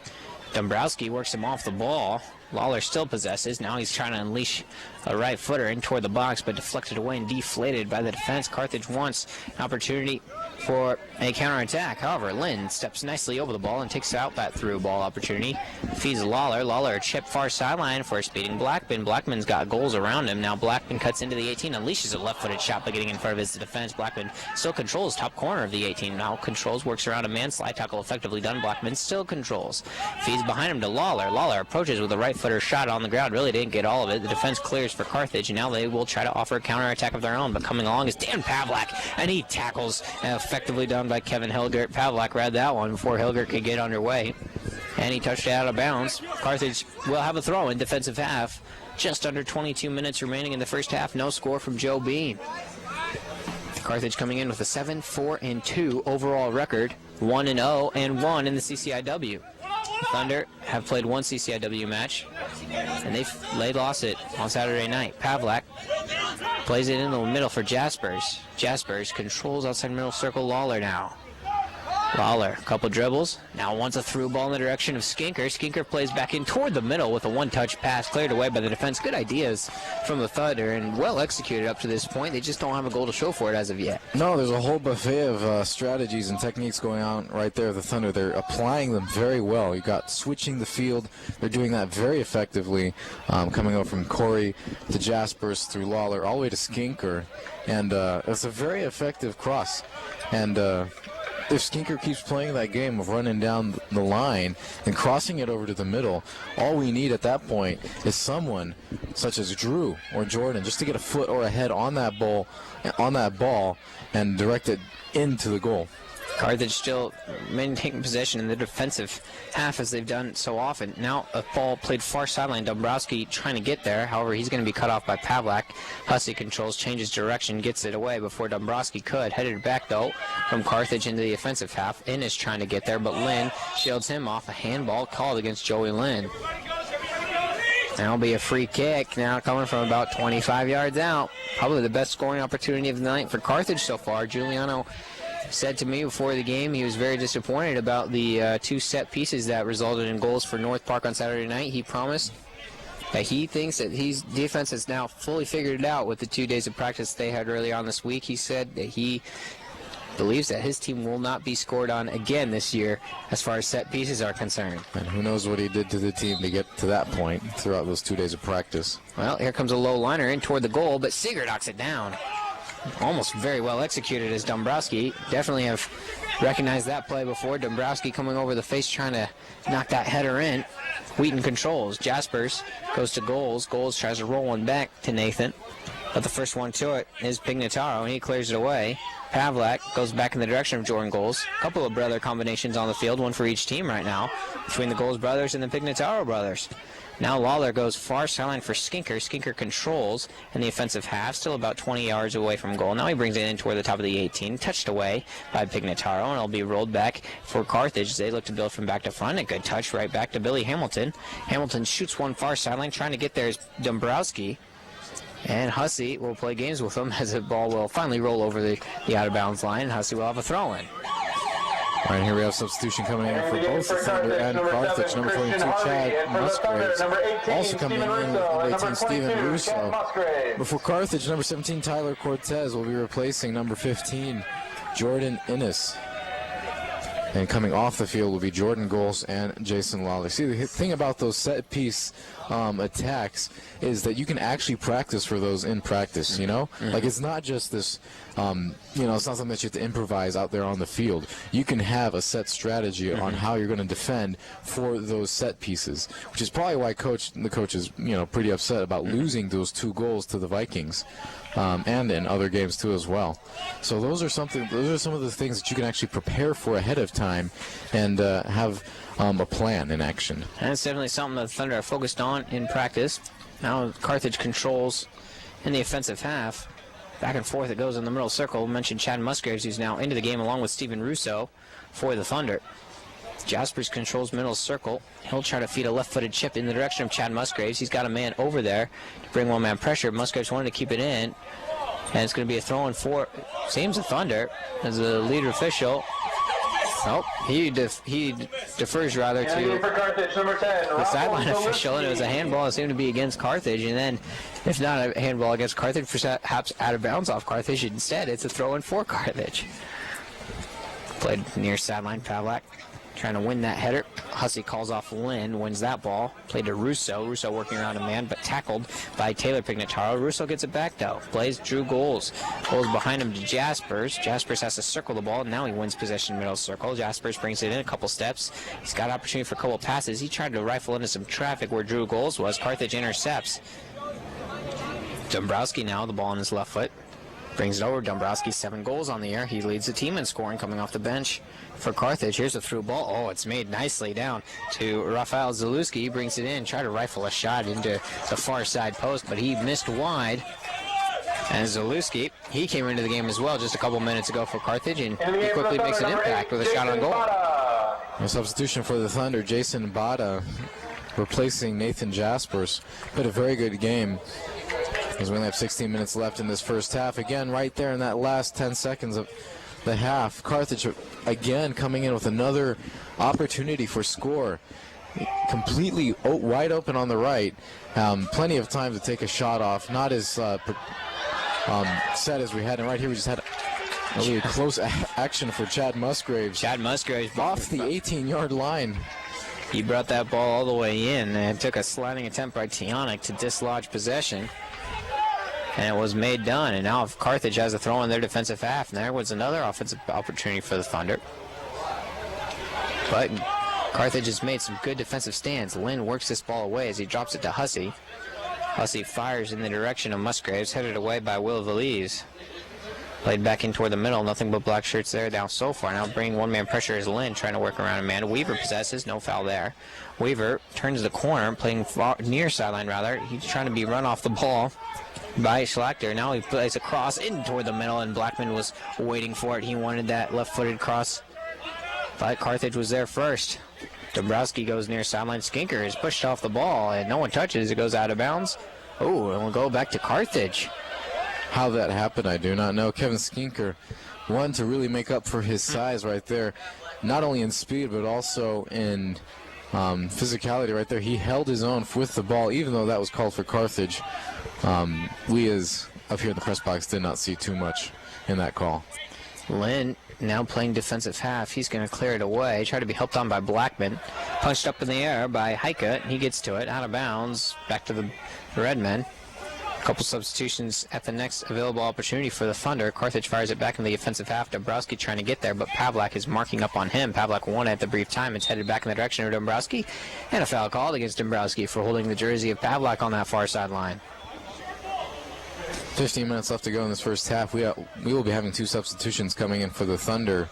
Dombrowski works him off the ball. Lawler still possesses. Now he's trying to unleash a right footer in toward the box, but deflected away and deflated by the defense. Carthage wants an opportunity for a counterattack. However, Lynn steps nicely over the ball and takes out that through ball opportunity. Feeds Lawler. Lawler a chip far sideline for a speeding Blackman. Blackman's got goals around him. Now Blackman cuts into the 18, unleashes a left-footed shot by getting in front of his defense. Blackman still controls top corner of the 18. Now controls, works around a man. Slide tackle effectively done. Blackman still controls. Feeds behind him to Lawler. Lawler approaches with a right-footer shot on the ground. Really didn't get all of it. The defense clears for Carthage, and now they will try to offer a counterattack of their own. But coming along is Dan Pavlak, and he tackles, effectively done by Kevin Hilgert. Pavlak read that one before Hilgert could get underway, and he touched it out of bounds. Carthage will have a throw in defensive half. Just under 22 minutes remaining in the first half. No score from Joe Bean. Carthage coming in with a 7-4-2 overall record, 1-0-1 in the CCIW. Thunder have played one CCIW match, and they lost it on Saturday night. Pavlak plays it in the middle for Jaspers. Jaspers controls outside middle circle. Lawler now. Lawler, a couple dribbles. Now wants a through ball in the direction of Skinker. Skinker plays back in toward the middle with a one-touch pass cleared away by the defense. Good ideas from the Thunder and well executed up to this point. They just don't have a goal to show for it as of yet. No, there's a whole buffet of strategies and techniques going on right there. The Thunder, they're applying them very well. You got switching the field. They're doing that very effectively, coming over from Corey to Jaspers through Lawler all the way to Skinker. And it's a very effective cross. And if Skinker keeps playing that game of running down the line and crossing it over to the middle, all we need at that point is someone such as Drew or Jordan just to get a foot or a head on that ball and direct it into the goal. Carthage still maintaining possession in the defensive half as they've done so often. Now a ball played far sideline. Dombrowski trying to get there. However, he's going to be cut off by Pavlak. Hussey controls, changes direction, gets it away before Dombrowski could. Headed back, though, from Carthage into the offensive half. Innes trying to get there, but Lynn shields him off. A handball called against Joey Lynn. That'll be a free kick now coming from about 25 yards out. Probably the best scoring opportunity of the night for Carthage so far. Giuliano said to me before the game he was very disappointed about the two set pieces that resulted in goals for North Park on Saturday night. He promised that he thinks that his defense has now fully figured it out with the 2 days of practice they had earlier on this week. He said that he believes that his team will not be scored on again this year as far as set pieces are concerned. And who knows what he did to the team to get to that point throughout those 2 days of practice. Well, here comes a low liner in toward the goal, but Seeger knocks it down. Almost very well executed as Dombrowski. Definitely have recognized that play before. Dombrowski coming over the face trying to knock that header in. Wheaton controls. Jaspers goes to Goals. Goals tries to roll one back to Nathan. But the first one to it is Pignataro, and he clears it away. Pavlak goes back in the direction of Jordan Goals. A couple of brother combinations on the field, one for each team right now, between the Goals brothers and the Pignataro brothers. Now Lawler goes far sideline for Skinker. Skinker controls in the offensive half, still about 20 yards away from goal. Now he brings it in toward the top of the 18, touched away by Pignataro, and it'll be rolled back for Carthage. They look to build from back to front. A good touch right back to Billy Hamilton. Hamilton shoots one far sideline, trying to get there is Dombrowski. And Hussey will play games with him as the ball will finally roll over the out-of-bounds line, and Hussey will have a throw-in. All right, here we have substitution coming in for both the Thunder and Carthage. Number 22, Chad Musgraves. Also coming in with number 18, Steven Russo. Before Carthage, number 17, Tyler Cortez will be replacing number 15, Jordan Innes. And coming off the field will be Jordan Goals and Jason Lawler. See, the thing about those set-piece attacks is that you can actually practice for those in practice, you know? Like, it's not just this, it's not something that you have to improvise out there on the field. You can have a set strategy on how you're going to defend for those set pieces, which is probably why the coach is, pretty upset about losing those 2 goals to the Vikings. And in other games too as well. So those are some of the things that you can actually prepare for ahead of time and have a plan in action. And it's definitely something that the Thunder are focused on in practice. Now Carthage controls in the offensive half. Back and forth it goes in the middle circle. We mentioned Chad Musgraves, who's now into the game along with Steven Russo for the Thunder. Jaspers controls middle circle. He'll try to feed a left-footed chip in the direction of Chad Musgraves. He's got a man over there to bring one-man pressure. Musgraves wanted to keep it in. And it's going to be a throw-in for, seems the Thunder, as the leader official. Nope, he defers rather to the sideline official, and it was a handball. It seemed to be against Carthage. And then, if not a handball against Carthage, perhaps out of bounds off Carthage. Instead, it's a throw-in for Carthage. Played near sideline, Pavlak trying to win that header. Hussey calls off Lynn, wins that ball. Played to Russo. Russo working around a man, but tackled by Taylor Pignataro. Russo gets it back, though. Plays Drew Goals. Goals behind him to Jaspers. Jaspers has to circle the ball, and now he wins possession middle circle. Jaspers brings it in a couple steps. He's got opportunity for a couple passes. He tried to rifle into some traffic where Drew Goals was. Carthage intercepts. Dombrowski now, the ball on his left foot. Brings it over. Dombrowski, 7 goals on the year. He leads the team in scoring coming off the bench for Carthage. Here's a through ball. Oh, it's made nicely down to Rafael Zalewski. He brings it in, tried to rifle a shot into the far side post, but he missed wide. And Zalewski, he came into the game as well just a couple minutes ago for Carthage, and he quickly makes an impact with a shot on goal. A substitution for the Thunder, Jason Bada, replacing Nathan Jaspers. Played a very good game, as we only have 16 minutes left in this first half. Again, right there in that last 10 seconds of the half, Carthage again coming in with another opportunity for score. Completely wide open on the right. Plenty of time to take a shot off. Not as set as we had. And right here we just had a really close action for Chad Musgraves. Chad Musgraves off the 18-yard line. He brought that ball all the way in and took a sliding attempt by Tionic to dislodge possession. And it was made done. And now if Carthage has a throw in their defensive half, and there was another offensive opportunity for the Thunder. But Carthage has made some good defensive stands. Lynn works this ball away as he drops it to Hussey. Hussey fires in the direction of Musgraves, headed away by Will Valise. Played back in toward the middle, nothing but black shirts there down so far. Now bringing one-man pressure is Lynn, trying to work around a man. Weaver possesses, no foul there. Weaver turns the corner, playing near sideline rather. He's trying to be run off the ball by Schlachter. Now he plays a cross in toward the middle, and Blackman was waiting for it. He wanted that left-footed cross, but Carthage was there first. Dombrowski goes near sideline. Skinker is pushed off the ball, and no one touches. It goes out of bounds. Oh, and we'll go back to Carthage. How that happened, I do not know. Kevin Skinker, one to really make up for his size right there, not only in speed but also in physicality right there. He held his own with the ball, even though that was called for Carthage. We, as up here in the press box, did not see too much in that call. Lynn now playing defensive half. He's going to clear it away. Try to be helped on by Blackman. Punched up in the air by Heika. He gets to it, out of bounds, back to the Red Men. Couple substitutions at the next available opportunity for the Thunder. Carthage fires it back in the offensive half. Dombrowski trying to get there, but Pavlak is marking up on him. Pavlak won it at the brief time. It's headed back in the direction of Dombrowski. And a foul called against Dombrowski for holding the jersey of Pavlak on that far sideline. 15 minutes left to go in this first half. We will be having two substitutions coming in for the Thunder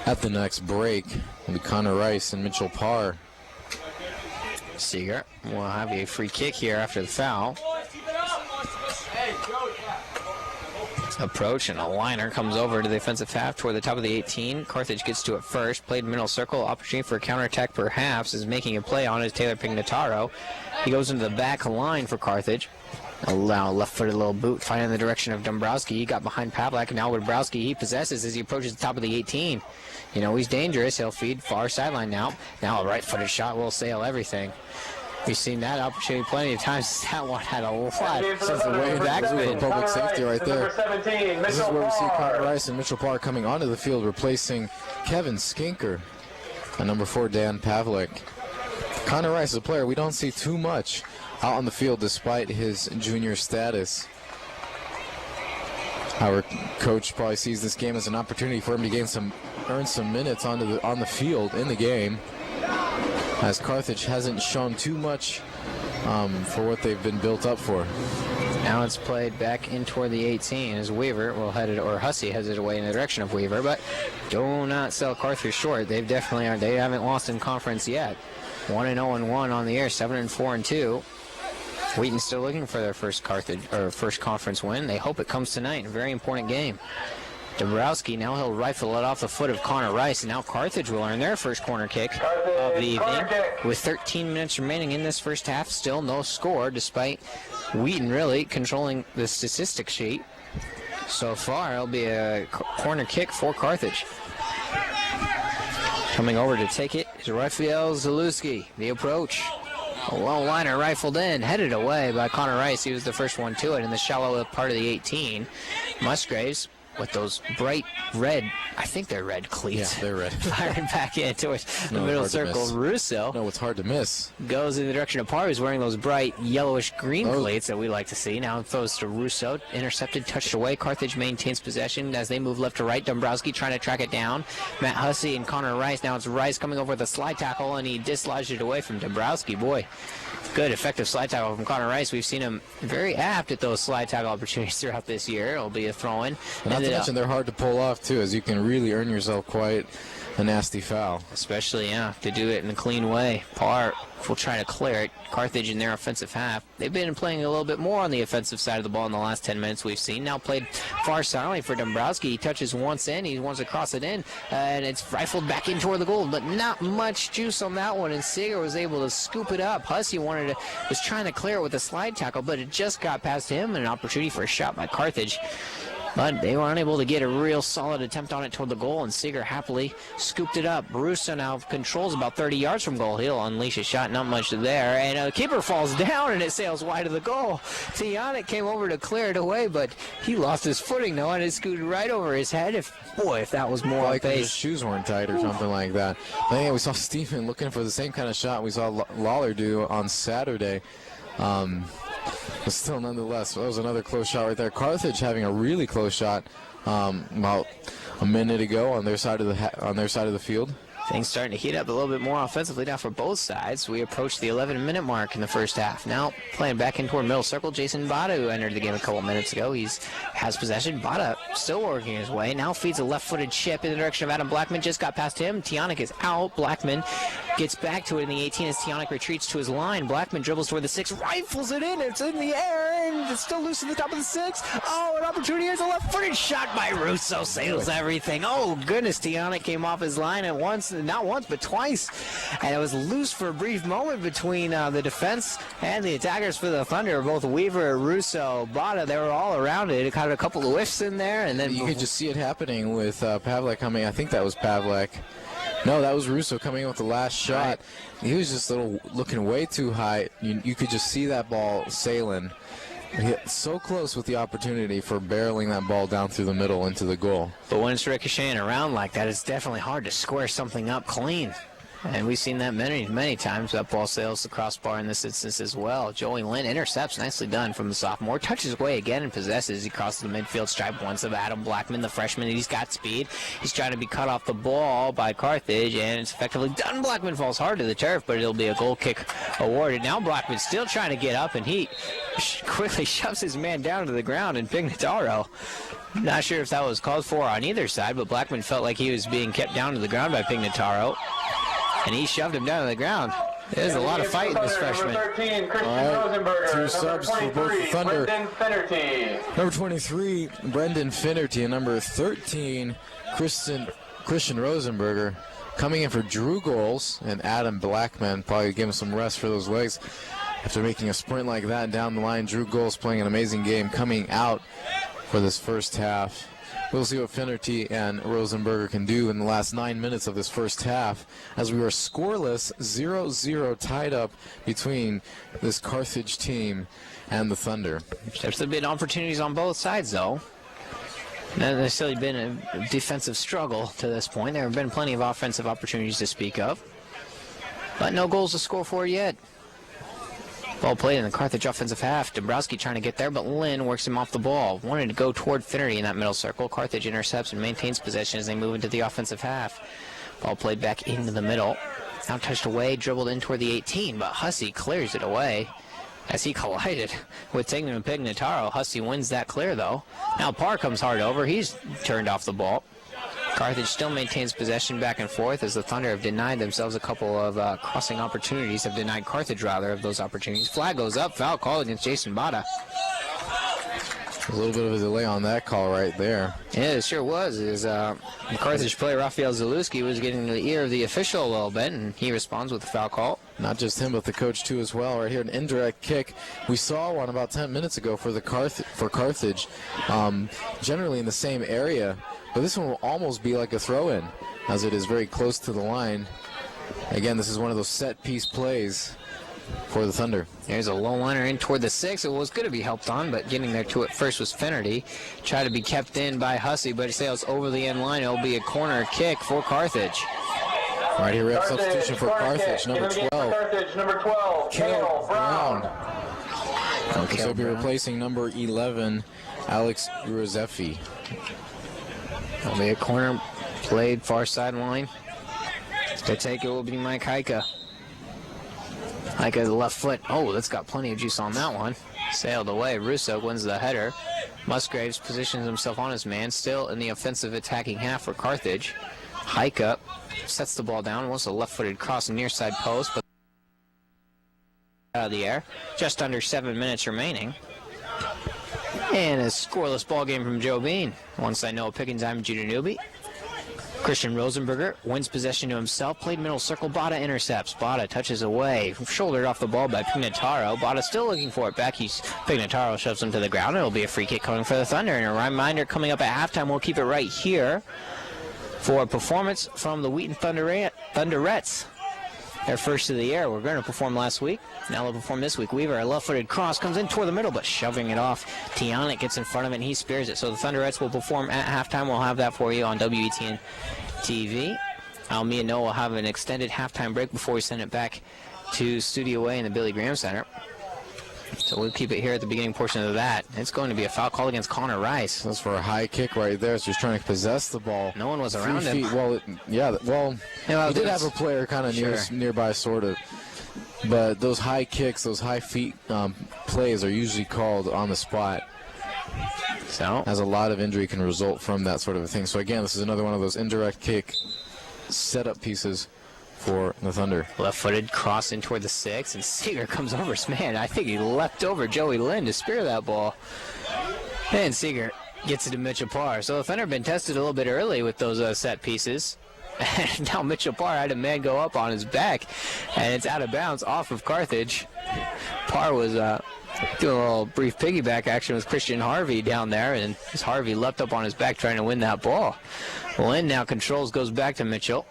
at the next break. It'll be Connor Rice and Mitchell Parr. Seeger will have a free kick here after the foul. Approach, and a liner comes over to the offensive half toward the top of the 18. Carthage gets to it first. Played middle circle. Opportunity for a counterattack perhaps. Is making a play on is Taylor Pignataro. He goes into the back line for Carthage. A left-footed little boot finding the direction of Dombrowski. He got behind Pavlak, and now Dombrowski he possesses as he approaches the top of the 18. You know, he's dangerous. He'll feed far sideline now. Now a right-footed shot will sail everything. We've seen that opportunity plenty of times. That one had a lot since the way back spin. Public safety right there. This is where we see Connor Rice and Mitchell Parr coming onto the field, replacing Kevin Skinker and number 4 Dan Pavlik. Connor Rice is a player we don't see too much out on the field despite his junior status. Our coach probably sees this game as an opportunity for him to earn some minutes on the field in the game, as Carthage hasn't shown too much for what they've been built up for. Now it's played back in toward the 18 as Weaver will head it, or Hussey heads it away in the direction of Weaver, but do not sell Carthage short. They definitely are. They haven't lost in conference yet. 1-0-1 on the air, 7-4-2. Wheaton still looking for their first conference win. They hope it comes tonight. A very important game. Dombrowski, now he'll rifle it off the foot of Connor Rice, and now Carthage will earn their first corner kick of the evening. With 13 minutes remaining in this first half, still no score, despite Wheaton really controlling the statistics sheet. So far, it'll be a corner kick for Carthage. Coming over to take it is Raphael Zalewski. The approach. A low liner rifled in, headed away by Connor Rice. He was the first one to it in the shallow part of the 18. Musgraves with those bright red, I think they're red cleats. Yeah, they're red. Firing back into it. The middle circle. Russo. No, it's hard to miss. Goes in the direction of Parr, who's wearing those bright yellowish green cleats that we like to see. Now it throws to Russo. Intercepted, touched away. Carthage maintains possession as they move left to right. Dombrowski trying to track it down. Matt Hussey and Connor Rice. Now it's Rice coming over with a slide tackle, and he dislodged it away from Dombrowski. Boy, good, effective slide tackle from Connor Rice. We've seen him very apt at those slide tackle opportunities throughout this year. It'll be a throw-in. Not to mention they're hard to pull off, too, as you can really earn yourself quite a nasty foul. Especially, to do it in a clean way. Parr will try to clear it. Carthage in their offensive half. They've been playing a little bit more on the offensive side of the ball in the last 10 minutes we've seen. Now played far sideline for Dombrowski. He touches once in. He wants to cross it in, and it's rifled back in toward the goal, but not much juice on that one, and Seeger was able to scoop it up. Hussey was trying to clear it with a slide tackle, but it just got past him, and an opportunity for a shot by Carthage. But they were unable to get a real solid attempt on it toward the goal, and Seeger happily scooped it up. Russo now controls about 30 yards from goal. He'll unleash a shot, not much there. And the keeper falls down, and it sails wide of the goal. Tionic came over to clear it away, but he lost his footing, though, and it scooted right over his head. If that was more on like pace. His shoes weren't tight or something like that. But anyway, we saw Stephen looking for the same kind of shot we saw Lawler do on Saturday. But still, nonetheless, that was another close shot right there. Carthage having a really close shot about a minute ago on their side of the field. Things starting to heat up a little bit more offensively now for both sides. We approach the 11-minute mark in the first half. Now playing back in toward middle circle, Jason Bada, who entered the game a couple minutes ago. He has possession. Bada still working his way. Now feeds a left-footed chip in the direction of Adam Blackman. Just got past him. Tionic is out. Blackman gets back to it in the 18 as Tionic retreats to his line. Blackman dribbles toward the 6, rifles it in. It's in the air, and it's still loose at the top of the 6. Oh, an opportunity. Here's a left-footed shot by Russo. Sails everything. Oh, goodness. Tionic came off his line at once. Not once, but twice. And it was loose for a brief moment between the defense and the attackers for the Thunder. Both Weaver, Russo, Bada, they were all around it. It had a couple of whiffs in there. And then you could just see it happening with Pavlak coming. I think that was Pavlak. No, that was Russo coming in with the last shot. Right. He was just looking way too high. You could just see that ball sailing. So close with the opportunity for barreling that ball down through the middle into the goal. But when it's ricocheting around like that, it's definitely hard to square something up clean. And we've seen that many times. That ball sails the crossbar in this instance as well. Joey Lynn intercepts, nicely done from the sophomore. Touches away again and possesses. He crosses the midfield stripe once of Adam Blackman, the freshman. He's got speed. He's trying to be cut off the ball by Carthage, and it's effectively done. Blackman falls hard to the turf, but it'll be a goal kick awarded. Now Blackman's still trying to get up, and he quickly shoves his man down to the ground, and Pignataro, not sure if that was called for on either side, but Blackman felt like he was being kept down to the ground by Pignataro. And he shoved him down to the ground. There's a lot of fight in this freshman. Number 13, Christian All right, Rosenberger. two subs for both the Thunder. Brendan Finnerty. Number 23, Brendan Finnerty, and number 13, Christian Rosenberger. Coming in for Drew Goals, and Adam Blackman probably give him some rest for those legs. After making a sprint like that down the line, Drew Goals playing an amazing game coming out for this first half. We'll see what Finnerty and Rosenberger can do in the last 9 minutes of this first half, as we are scoreless, 0-0 tied up between this Carthage team and the Thunder. There's been opportunities on both sides, though. Not necessarily been a defensive struggle to this point. There have been plenty of offensive opportunities to speak of, but no goals to score for yet. Ball played in the Carthage offensive half. Dombrowski trying to get there, but Lynn works him off the ball. Wanted to go toward Finnerty in that middle circle. Carthage intercepts and maintains possession as they move into the offensive half. Ball played back into the middle. Now touched away, dribbled in toward the 18, but Hussey clears it away as he collided with Tignan and Pignataro. Hussey wins that clear, though. Now Parr comes hard over. He's turned off the ball. Carthage still maintains possession back and forth as the Thunder have denied themselves a couple of crossing opportunities, have denied Carthage, rather, of those opportunities. Flag goes up, foul call against Jason Bada. A little bit of a delay on that call right there. Yeah, it sure was. The Carthage player, Rafael Zalewski, was getting in the ear of the official a little bit, and he responds with a foul call. Not just him, but the coach, too, as well. Right here, an indirect kick. We saw one about 10 minutes ago for Carthage, generally in the same area. But this one will almost be like a throw-in, as it is very close to the line. Again, this is one of those set-piece plays for the Thunder. There's a low liner in toward the 6. It was going to be helped on, but getting there to it first was Finnerty. Tried to be kept in by Hussey, but it sails over the end line. It'll be a corner kick for Carthage. Right here, we have substitution for Carthage, number 12. Carthage, number 12, Cale Brown. Okay, so he'll be replacing number 11, Alex Gruzefi. It'll be a corner played far sideline. To take it will be Mike Heika. Heika, the left foot. Oh, that's got plenty of juice on that one. Sailed away. Russo wins the header. Musgraves positions himself on his man, still in the offensive attacking half for Carthage. Heika sets the ball down. Wants a left-footed cross near side post, but out of the air. Just under 7 minutes remaining. And a scoreless ball game from Joe Bean. Once I know Pickens, I'm Judah Newby. Christian Rosenberger wins possession to himself. Played middle circle. Bada intercepts. Bada touches away. Shouldered off the ball by Pignataro. Bada still looking for it back. Pignataro shoves him to the ground. It'll be a free kick coming for the Thunder. And a reminder coming up at halftime. We'll keep it right here for a performance from the Wheaton Thunderettes. Their first of the year. We're going to perform last week. Now they'll perform this week. Weaver, a left-footed cross, comes in toward the middle, but shoving it off. Tionic gets in front of it, and he spears it. So the Thunderettes will perform at halftime. We'll have that for you on WETN TV. Me and Noah will have an extended halftime break before we send it back to Studio A in the Billy Graham Center. So we'll keep it here at the beginning portion of that. It's going to be a foul call against Connor Rice. That's for a high kick right there. So he's trying to possess the ball. No one was 3 around him. feet. Well, he did have a player kind of nearby, sort of. But those high kicks, those high feet plays are usually called on the spot. So, as a lot of injury can result from that sort of a thing. So again, this is another one of those indirect kick setup pieces for the Thunder. Left-footed cross in toward the 6, and Seeger comes over. Man, I think he leapt over Joey Lynn to spear that ball. And Seeger gets it to Mitchell Parr. So the Thunder have been tested a little bit early with those set pieces. And now Mitchell Parr had a man go up on his back, and it's out of bounds off of Carthage. Parr was doing a little brief piggyback action with Christian Harvey down there, and as Harvey leapt up on his back trying to win that ball. Lynn now controls, goes back to Mitchell.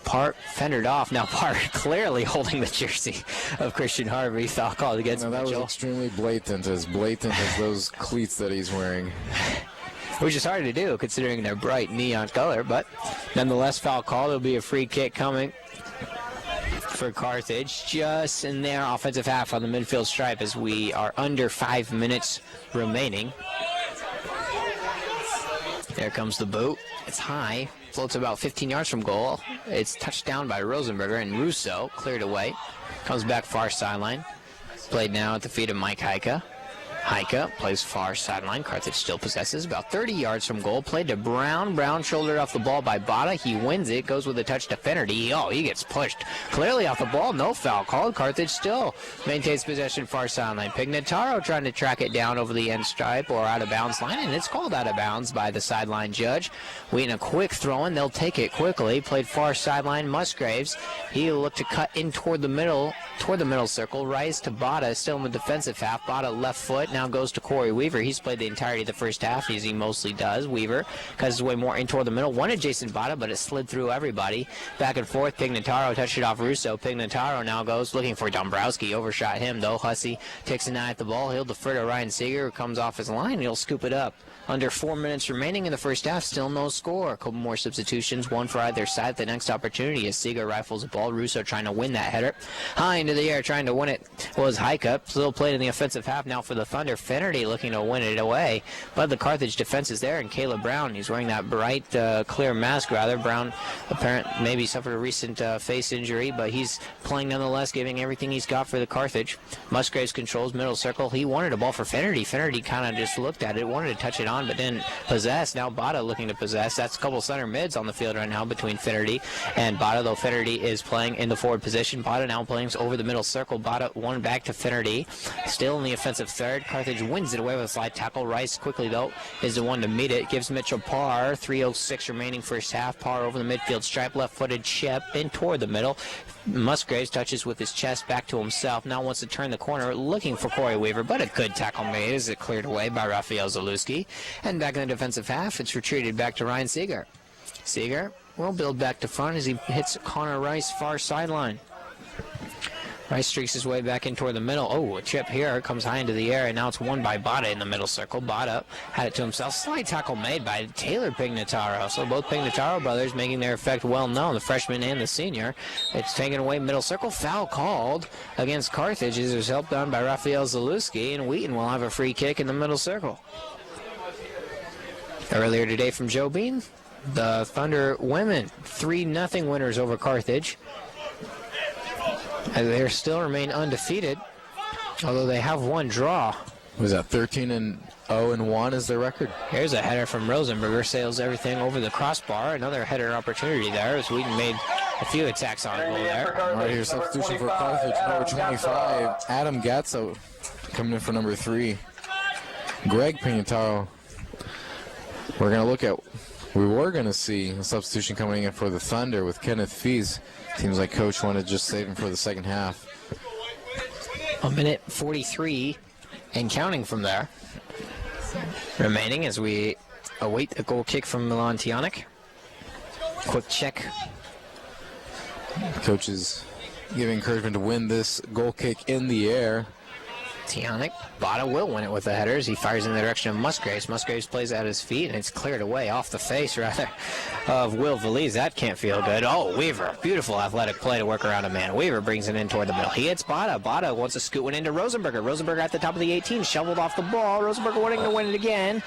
Parr fendered off. Now Parr clearly holding the jersey of Christian Harvey. Foul called against Mitchell. That was extremely blatant as those cleats that he's wearing. Which is hard to do considering their bright neon color, but nonetheless, foul call. There'll be a free kick coming for Carthage just in their offensive half on the midfield stripe as we are under 5 minutes remaining. There comes the boot. It's high, floats about 15 yards from goal. It's touched down by Rosenberger, and Russo cleared away. Comes back far sideline. Played now at the feet of Mike Heika. Heika plays far sideline. Carthage still possesses about 30 yards from goal. Played to Brown. Brown shouldered off the ball by Bada. He wins it. Goes with a touch to Finnerty. Oh, he gets pushed clearly off the ball. No foul called. Carthage still maintains possession far sideline. Pignataro trying to track it down over the end stripe or out of bounds line, and it's called out of bounds by the sideline judge. Waiting a quick throw in. They'll take it quickly. Played far sideline. Musgraves. He looked to cut in toward the middle circle. Rise to Bada. Still in the defensive half. Bada left foot. Now goes to Corey Weaver. He's played the entirety of the first half, as he mostly does. Weaver cuts his way more in toward the middle. Wanted Jason Bada, but it slid through everybody. Back and forth. Pignataro touched it off Russo. Pignataro now goes looking for Dombrowski. Overshot him, though. Hussey takes an eye at the ball. He'll defer to Ryan Seeger, who comes off his line. He'll scoop it up. Under 4 minutes remaining in the first half, still no score. A couple more substitutions, one for either side. The next opportunity as Seeger rifles the ball. Russo trying to win that header. High into the air, trying to win it was Heika. Still played in the offensive half now for the Thunder. Finnerty looking to win it away. But the Carthage defense is there, and Caleb Brown, he's wearing that bright, clear mask, rather. Brown apparently maybe suffered a recent face injury, but he's playing nonetheless, giving everything he's got for the Carthage. Musgraves controls middle circle. He wanted a ball for Finnerty. Finnerty kind of just looked at it, wanted to touch it on, but didn't possess. Now Bada looking to possess. That's a couple center mids on the field right now between Finnerty and Bada, though Finnerty is playing in the forward position. Bada now playing over the middle circle. Bada one back to Finnerty. Still in the offensive third. Carthage wins it away with a slide tackle. Rice quickly, though, is the one to meet it. Gives Mitchell Parr. 3:06 remaining first half. Parr over the midfield stripe. Left-footed chip in toward the middle. Musgraves touches with his chest back to himself. Now wants to turn the corner, looking for Corey Weaver, but a good tackle made as it cleared away by Raphael Zalewski. And back in the defensive half, it's retreated back to Ryan Seeger. Seeger will build back to front as he hits Connor Rice far sideline. Rice streaks his way back in toward the middle. Oh, a chip here. Comes high into the air, and now it's won by Bada in the middle circle. Bada had it to himself. Slide tackle made by Taylor Pignataro. So both Pignataro brothers making their effect well known, the freshman and the senior. It's taken away middle circle. Foul called against Carthage. It was helped on by Raphael Zalewski, and Wheaton will have a free kick in the middle circle. Earlier today from Joe Bean, the Thunder women 3-0 winners over Carthage. And they still remain undefeated, although they have one draw. Was that 13-0-1 is their record? Here's a header from Rosenberger, sails everything over the crossbar. Another header opportunity there as Wheaton made a few attacks on goal there. All right, here's substitution for Carthage, number 25, Adam Gatso coming in for number 3. Greg Pignataro. We were going to see a substitution coming in for the Thunder with Kenneth Fees. Seems like Coach wanted to just save him for the second half. 1:43 and counting from there. Remaining as we await a goal kick from Milan Tionic. Quick check. Coach is giving encouragement to win this goal kick in the air. Tionic. Bada will win it with the headers. He fires in the direction of Musgraves. Musgraves plays at his feet, and it's cleared away off the face, rather, of Will Valise. That can't feel good. Oh, Weaver. Beautiful athletic play to work around a man. Weaver brings it in toward the middle. He hits Bada. Bada wants to scoot one into Rosenberger. Rosenberger at the top of the 18, shoveled off the ball. Rosenberger wanting to win it again.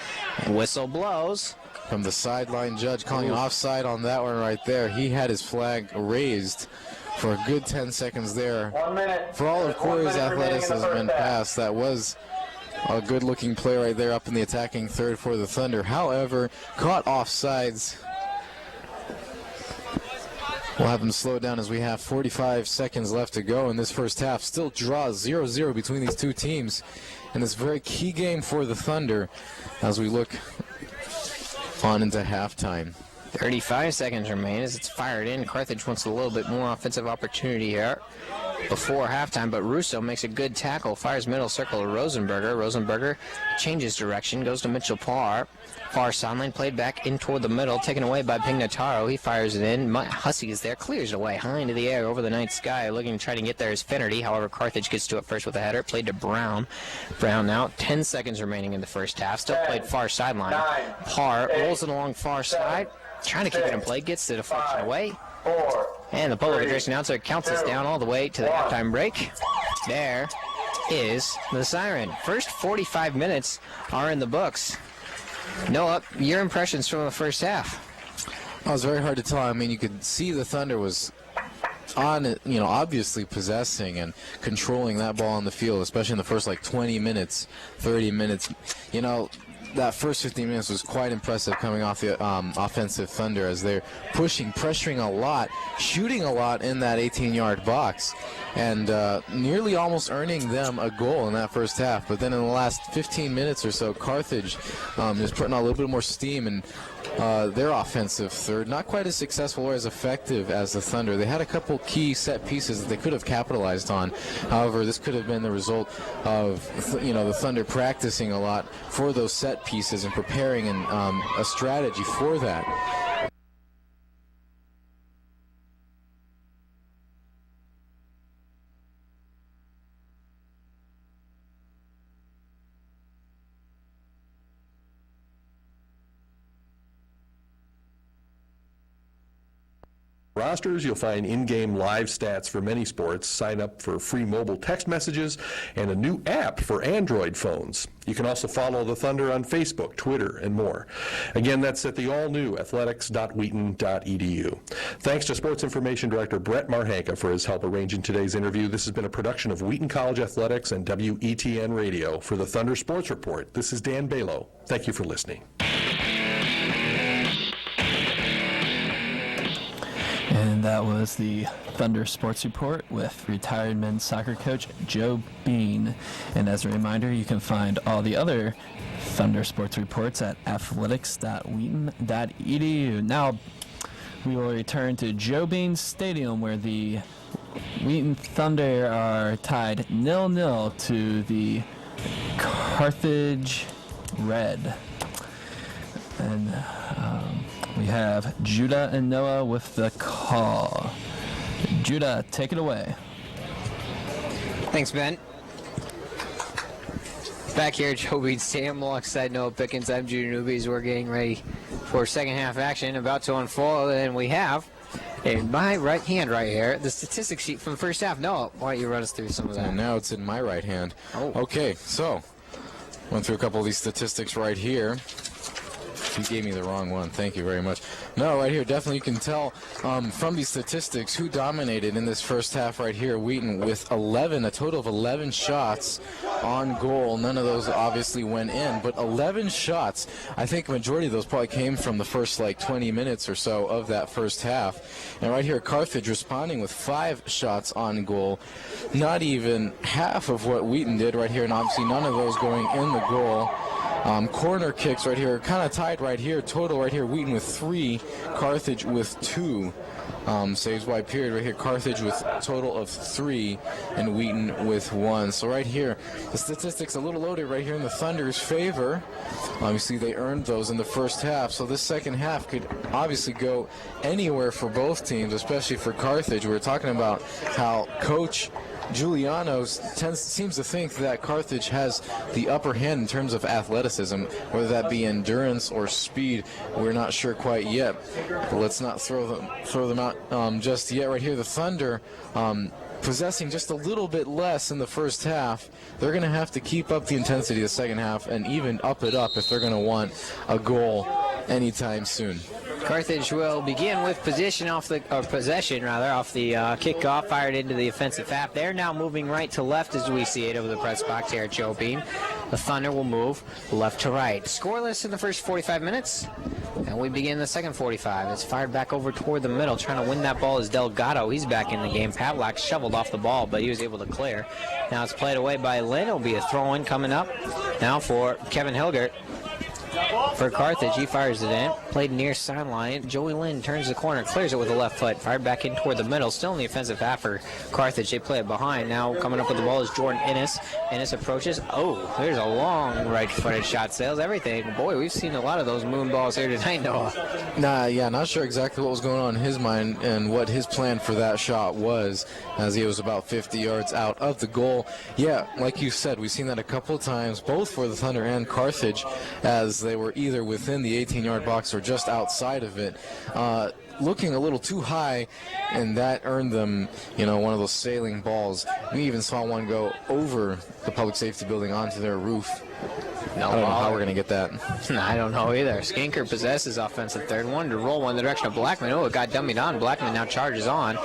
Whistle blows. From the sideline judge calling an offside on that one right there. He had his flag raised for a good 10 seconds there. 1 minute. For all of Corey's athleticism and pass, that was a good-looking play right there up in the attacking third for the Thunder. However, caught offsides. We'll have them slow down as we have 45 seconds left to go in this first half. Still draws 0-0 between these two teams in this very key game for the Thunder as we look on into halftime. 35 seconds remain as it's fired in. Carthage wants a little bit more offensive opportunity here before halftime, but Russo makes a good tackle, fires middle circle to Rosenberger. Rosenberger changes direction, goes to Mitchell Parr. Far sideline played back in toward the middle, taken away by Pignataro. He fires it in. Hussey is there, clears it away high into the air over the night sky, looking to try to get there is Finnerty. However, Carthage gets to it first with a header, played to Brown. Brown now, 10 seconds remaining in the first half, still played far sideline. Parr rolls it along far side, trying to keep it in play, gets the deflection away. And the public address announcer counts us down all the way to the halftime break. There is the siren. First 45 minutes are in the books. Noah, your impressions from the first half? It was very hard to tell. I mean, you could see the Thunder was on it, obviously possessing and controlling that ball on the field, especially in the first 20 minutes, 30 minutes. That first 15 minutes was quite impressive coming off the offensive Thunder as they're pushing, pressuring a lot, shooting a lot in that 18-yard box, and nearly almost earning them a goal in that first half. But then in the last 15 minutes or so, Carthage is putting on a little bit more steam, and their offensive third, not quite as successful or as effective as the Thunder. They had a couple key set pieces that they could have capitalized on. However, this could have been the result of the Thunder practicing a lot for those set pieces and preparing a strategy for that. Rosters, you'll find in-game live stats for many sports. Sign up for free mobile text messages and a new app for Android phones. You can also follow the Thunder on Facebook, Twitter, and more. Again, that's at the all-new athletics.wheaton.edu. Thanks to Sports Information Director Brett Marhanka for his help arranging today's interview. This has been a production of Wheaton College Athletics and WETN Radio. For the Thunder Sports Report, this is Dan Balo. Thank you for listening. And that was the Thunder Sports Report with retired men's soccer coach Joe Bean. And as a reminder, you can find all the other Thunder Sports Reports at athletics.wheaton.edu. Now, we will return to Joe Bean Stadium, where the Wheaton Thunder are tied 0-0 to the Carthage Red. And we have Judah and Noah with the call. Judah, take it away. Thanks, Ben. Back here at Joe Bean Stadium alongside Noah Pickens. I'm Judah Newbies. We're getting ready for second half action about to unfold, and we have in my right hand right here the statistics sheet from the first half. Noah, why don't you run us through some of that? And now it's in my right hand. Oh. Okay, so went through a couple of these statistics right here. You gave me the wrong one. Thank you very much. No, right here, definitely you can tell from these statistics who dominated in this first half right here. Wheaton with a total of 11 shots on goal. None of those obviously went in, but 11 shots. I think a majority of those probably came from the first 20 minutes or so of that first half. And right here, Carthage responding with 5 shots on goal. Not even half of what Wheaton did right here, and obviously none of those going in the goal. Corner kicks right here, kind of tied right here. Total right here, Wheaton with 3, Carthage with 2. Saves wide period right here, Carthage with a total of 3, and Wheaton with 1. So right here, the statistics a little loaded right here in the Thunder's favor. Obviously, they earned those in the first half. So this second half could obviously go anywhere for both teams, especially for Carthage. We're talking about how Coach Giuliano seems to think that Carthage has the upper hand in terms of athleticism, whether that be endurance or speed. We're not sure quite yet. But let's not throw them out just yet. Right here, the Thunder possessing just a little bit less in the first half. They're going to have to keep up the intensity of the second half and even up it up if they're going to want a goal anytime soon. Carthage will begin with possession off the kickoff, fired into the offensive half. They're now moving right to left as we see it over the press box here at Joe Bean. The Thunder will move left to right. Scoreless in the first 45 minutes, and we begin the second 45. It's fired back over toward the middle. Trying to win that ball is Delgado. He's back in the game. Pavlak shoveled off the ball, but he was able to clear. Now it's played away by Lynn. It'll be a throw-in coming up now for Kevin Hilgert. For Carthage, he fires it in. Played near sideline. Joey Lynn turns the corner, clears it with the left foot. Fired back in toward the middle. Still in the offensive half for Carthage. They play it behind. Now coming up with the ball is Jordan Innes. Innes approaches. Oh, there's a long right-footed shot. Sails everything. Boy, we've seen a lot of those moon balls here tonight, Noah. Not sure exactly what was going on in his mind and what his plan for that shot was, as he was about 50 yards out of the goal. Yeah, like you said, we've seen that a couple of times, both for the Thunder and Carthage, as they were either within the 18-yard box or just outside of it, looking a little too high, and that earned them, one of those sailing balls. We even saw one go over the public safety building onto their roof. I don't know how we're going to get that. I don't know either. Skanker possesses offensive third. Wanted to roll one in the direction of Blackman. Oh, it got dummied on. Blackman now charges on.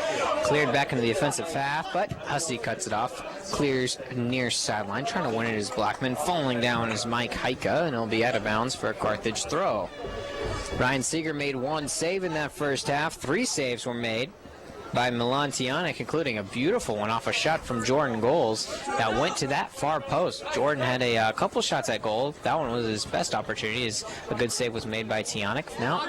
Cleared back into the offensive half, but Hussey cuts it off. Clears near sideline. Trying to win it is Blackman. Falling down is Mike Heika, and he'll be out of bounds for a Carthage throw. Ryan Seeger made one save in that first half. 3 saves were made by Milan Tianic, including a beautiful one off a shot from Jordan Goals that went to that far post. Jordan had a couple shots at goal. That one was his best opportunity. A good save was made by Tianic. Now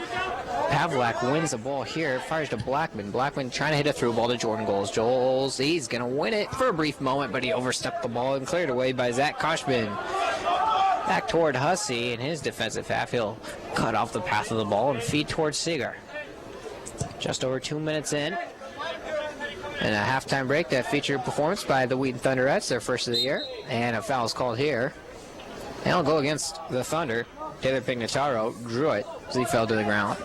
Pavlak wins the ball here, fires to Blackman. Blackman trying to hit a through ball to Jordan Goals. He's going to win it for a brief moment, but he overstepped the ball and cleared away by Zach Koshman. Back toward Hussey in his defensive half. He'll cut off the path of the ball and feed towards Seeger. Just over 2 minutes in. And a halftime break that featured a performance by the Wheaton Thunderettes, their first of the year. And a foul is called here. And it'll go against the Thunder. Taylor Pignataro drew it as he fell to the ground.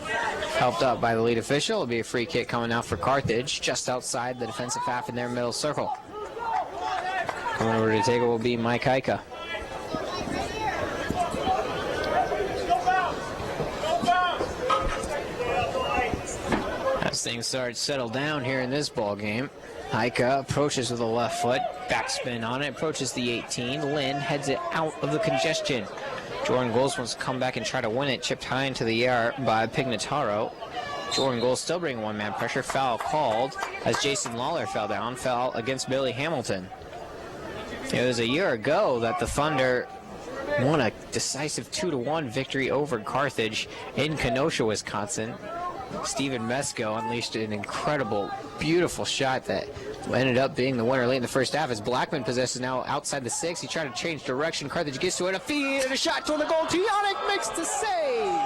Helped up by the lead official. It'll be a free kick coming out for Carthage, just outside the defensive half in their middle circle. Coming over to take it will be Mike Heika. As things start to settle down here in this ball game, Heika approaches with a left foot, backspin on it, approaches the 18. Lynn heads it out of the congestion. Jordan Goals wants to come back and try to win it, chipped high into the air by Pignataro. Jordan Goals still bringing one-man pressure. Foul called as Jason Lawler fell down. Foul against Billy Hamilton. It was a year ago that the Thunder won a decisive 2-1 victory over Carthage in Kenosha, Wisconsin. Steven Mesko unleashed an incredible, beautiful shot that ended up being the winner late in the first half as Blackman possesses now outside the 6. He tried to change direction. Carthage gets to it. A feed and a shot toward the goal. Tianic makes the save.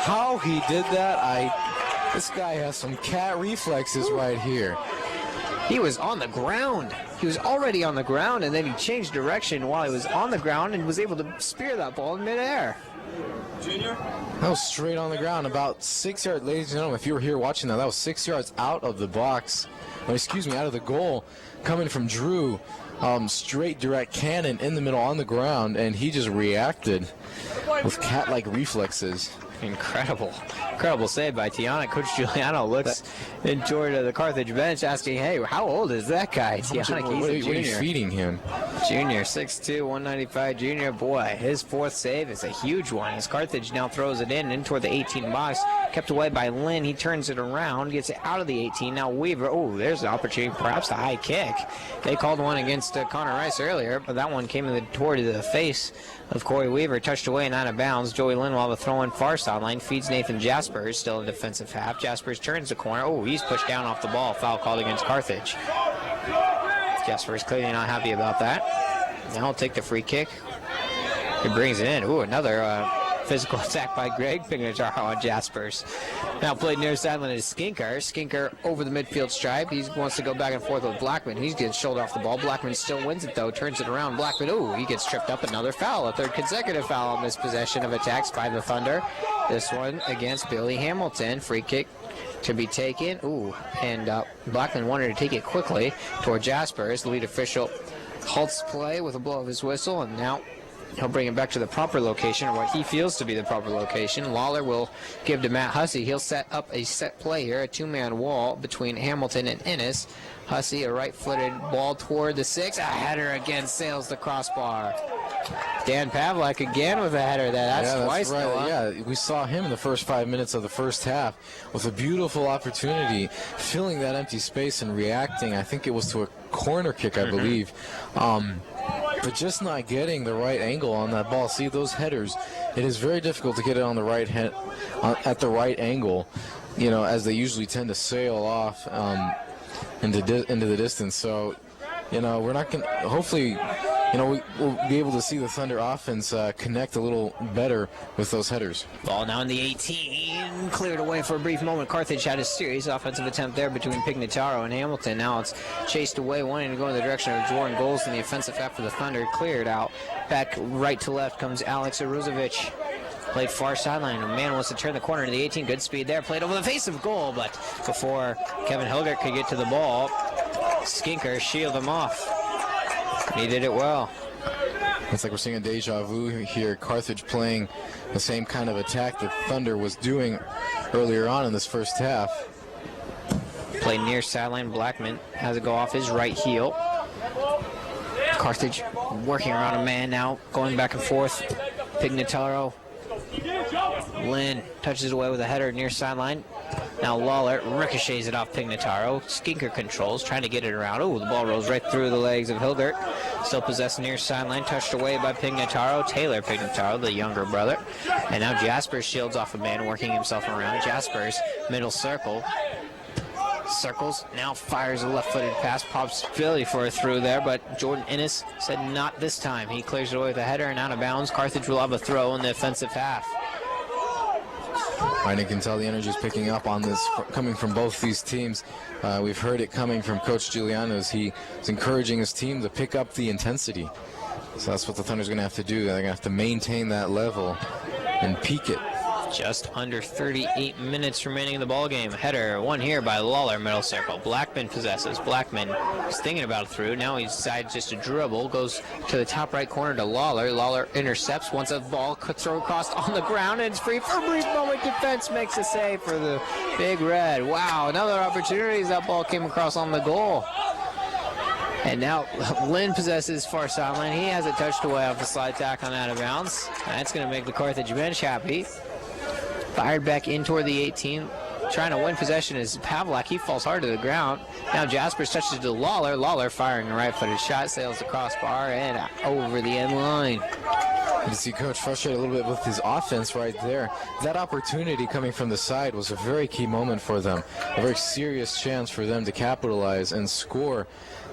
How he did that, this guy has some cat reflexes right here. He was on the ground. He was already on the ground, and then he changed direction while he was on the ground and was able to spear that ball in midair. Junior? That was straight on the ground, about 6 yards. Ladies and gentlemen, if you were here watching that was 6 yards out of the box. Out of the goal, coming from Drew. Straight direct cannon in the middle on the ground, and he just reacted with cat-like reflexes. Incredible save by Tiana. Coach Giuliano looks toward the Carthage bench asking, hey, how old is that guy? Tiana, what are you feeding him? Junior, 6'2", 195 junior. Boy, his fourth save is a huge one as Carthage now throws it in toward the 18 box. Kept away by Lynn. He turns it around, gets it out of the 18. Now Weaver, there's an opportunity, perhaps a high kick. They called one against Connor Rice earlier, but that one came toward the face of Corey Weaver, touched away and out of bounds. Joey Lynn while the throw-in far sideline feeds Nathan Jaspers, still in defensive half. Jaspers turns the corner. He's pushed down off the ball. Foul called against Carthage. Jaspers clearly not happy about that. Now he'll take the free kick. He brings it in. Another physical attack by Greg Pignataro on Jaspers. Now played near sideline is Skinker. Skinker over the midfield stripe. He wants to go back and forth with Blackman. He's getting shoulder off the ball. Blackman still wins it, though. Turns it around. Blackman, he gets tripped up. Another foul. A third consecutive foul on this possession of attacks by the Thunder. This one against Billy Hamilton. Free kick to be taken. And Blackman wanted to take it quickly toward Jaspers. The lead official halts play with a blow of his whistle, and now he'll bring it back to the proper location, or what he feels to be the proper location. Lawler will give to Matt Hussey. He'll set up a set play here, a two-man wall between Hamilton and Ennis. Hussey, a right-footed ball toward the 6. A header again sails the crossbar. Dan Pavlak again with a header. That's twice. Right. Noah. Yeah, we saw him in the first 5 minutes of the first half with a beautiful opportunity, filling that empty space and reacting. I think it was to a corner kick, I believe. But just not getting the right angle on that ball. See, those headers, it is very difficult to get it on the right at the right angle, as they usually tend to sail off into the distance. So, we're not going to, hopefully, we'll be able to see the Thunder offense connect a little better with those headers. Ball now in the 18, cleared away for a brief moment. Carthage had a serious offensive attempt there between Pignataro and Hamilton. Now it's chased away, wanting to go in the direction of Jordan Goals in the offensive half of the Thunder. Cleared out. Back right to left comes Alex Aruzovic. Played far sideline. A man wants to turn the corner into the 18. Good speed there. Played over the face of goal, but before Kevin Hilgert could get to the ball, Skinker shielded him off. He did it well. It's like we're seeing a deja vu here. Carthage playing the same kind of attack that Thunder was doing earlier on in this first half. Play near sideline. Blackman has it go off his right heel. Carthage working around a man now, going back and forth. Pignataro. Lynn touches away with a header near sideline. Now Lawler ricochets it off Pignataro. Skinker controls, trying to get it around. The ball rolls right through the legs of Hilgert. Still possessed near sideline, touched away by Pignataro. Taylor Pignataro, the younger brother. And now Jaspers shields off a man, working himself around. Jaspers, middle circle. Circles, now fires a left-footed pass, pops Philly for a through there, but Jordan Ennis said not this time. He clears it away with a header and out of bounds. Carthage will have a throw in the offensive half. You can tell the energy is picking up on this, coming from both these teams. We've heard it coming from Coach Giuliano as he is encouraging his team to pick up the intensity. So that's what the Thunder's going to have to do. They're going to have to maintain that level and peak it. Just under 38 minutes remaining in the ballgame. Header, one here by Lawler, middle circle. Blackman possesses. Blackman is thinking about it through. Now he decides just to dribble. Goes to the top right corner to Lawler. Lawler intercepts. Wants a ball throw across on the ground, and it's free for a brief moment. Defense makes a save for the Big Red. Wow, another opportunity as that ball came across on the goal. And now Lynn possesses far sideline. He has it touched away off the slide tackle and out of bounds. That's going to make the Carthage bench happy. Fired back in toward the 18. Trying to win possession is Pavlak. He falls hard to the ground. Now Jaspers touches to Lawler. Lawler firing a right-footed shot. Sails the crossbar and over the end line. You see Coach frustrated a little bit with his offense right there. That opportunity coming from the side was a very key moment for them. A very serious chance for them to capitalize and score.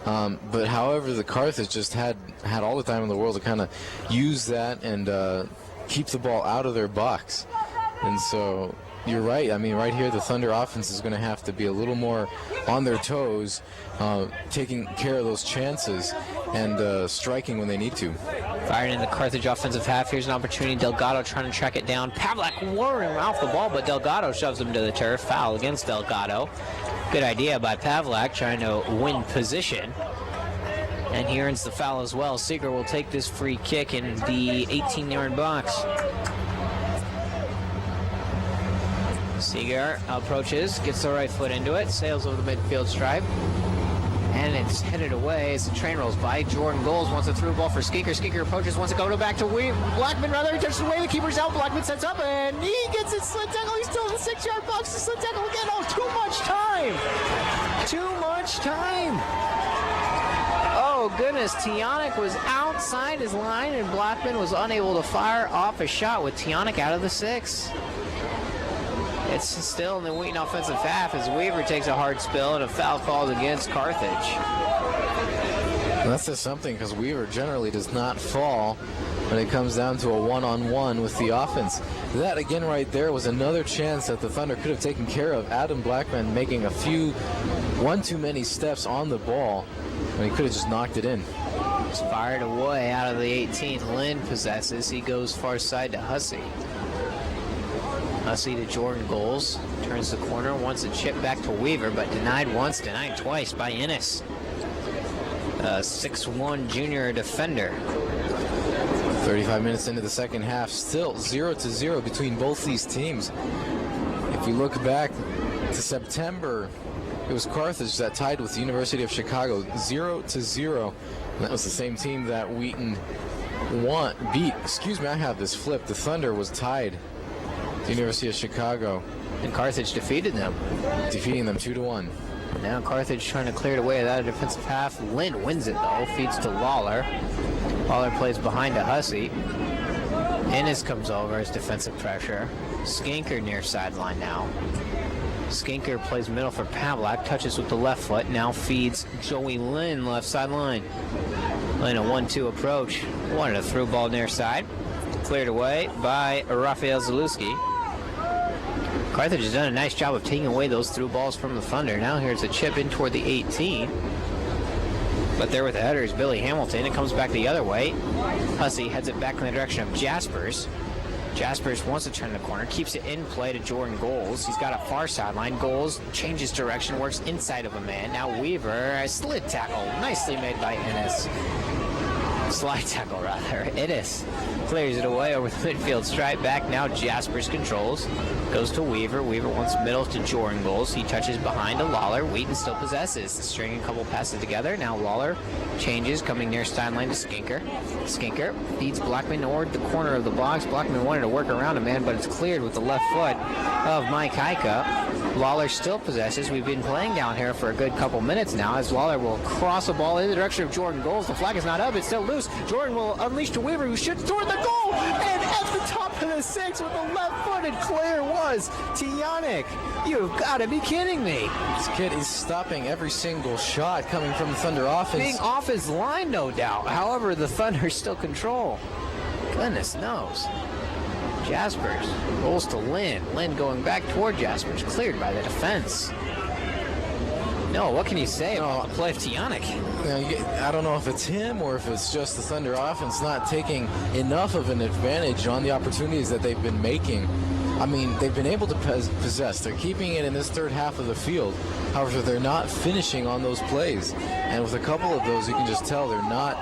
But however, the Carthage just had all the time in the world to kind of use that and keep the ball out of their box. And so you're right. I mean, right here, the Thunder offense is going to have to be a little more on their toes, taking care of those chances and striking when they need to. Fired in the Carthage offensive half. Here's an opportunity. Delgado trying to track it down. Pavlak luring him off the ball, but Delgado shoves him to the turf. Foul against Delgado. Good idea by Pavlak, trying to win position. And he earns the foul as well. Seeger will take this free kick in the 18-yard box. Seager approaches, gets the right foot into it, sails over the midfield stripe, and it's headed away as the train rolls by. Jordan Goals wants a through ball for Skinker. Skinker approaches, wants to go back to Blackman. Rather, he touches away, the keeper's out. Blackman sets up, and he gets it slid tackle. He's still in the 6-yard box. The slid tackle again. Oh, too much time. Too much time. Oh, goodness. Tionic was outside his line, and Blackman was unable to fire off a shot with Tionic out of the 6. It's still in the Wheaton offensive half as Weaver takes a hard spill and a foul called against Carthage. That says something because Weaver generally does not fall when it comes down to a one-on-one with the offense. That, again, right there was another chance that the Thunder could have taken care of. Adam Blackman making one too many steps on the ball, and he could have just knocked it in. It's fired away out of the 18. Lynn possesses. He goes far side to Hussey. Hussey to Jordan Goals. Turns the corner, wants a chip back to Weaver, but denied once, denied twice by Ennis. 6'1" junior defender. 35 minutes into the second half, still 0-0 between both these teams. If you look back to September, it was Carthage that tied with the University of Chicago 0-0. And that was the same team that Wheaton beat. Excuse me, I have this flipped. The Thunder was tied with the University of Chicago. And Carthage defeated them. Defeating them 2-1. Now Carthage trying to clear it away out of the defensive half. Lynn wins it though, feeds to Lawler. Lawler plays behind to Hussey. Ennis comes over as defensive pressure. Skinker near sideline now. Skinker plays middle for Pavlak, touches with the left foot, now feeds Joey Lynn left sideline. Lynn a 1-2 approach. Wanted a through ball near side. Cleared away by Rafael Zalewski. Carthage has done a nice job of taking away those through balls from the Thunder. Now here's a chip in toward the 18. But there with the header is Billy Hamilton. It comes back the other way. Hussey heads it back in the direction of Jaspers. Jaspers wants to turn the corner, keeps it in play to Jordan Goals. He's got a far sideline. Goals changes direction, works inside of a man. Now Weaver, a slid tackle, nicely made by Ennis. Slide tackle, rather. Ennis clears it away over the midfield stripe back. Now Jaspers controls. Goes to Weaver. Weaver wants middle to Jordan Goals. He touches behind to Lawler. Wheaton still possesses. Stringing a couple passes together. Now Lawler changes, coming near sideline to Skinker. Skinker feeds Blackman toward the corner of the box. Blackman wanted to work around a man, but it's cleared with the left foot of Mike Heika. Lawler still possesses. We've been playing down here for a good couple minutes now as Lawler will cross a ball in the direction of Jordan Goals. The flag is not up. It's still loose. Jordan will unleash to Weaver, who shoots toward the goal, and at the top of the 6 with the left-footed clear was Tianik. You've got to be kidding me. This kid is stopping every single shot coming from the Thunder offense. Being off his line, no doubt. However, the Thunder still control. Goodness knows. Jaspers rolls to Lynn. Lynn going back toward Jaspers, cleared by the defense. No, what can you say about the play of Tianik? I don't know if it's him or if it's just the Thunder offense not taking enough of an advantage on the opportunities that they've been making. I mean, they've been able to possess. They're keeping it in this third half of the field. However, they're not finishing on those plays. And with a couple of those, you can just tell they're not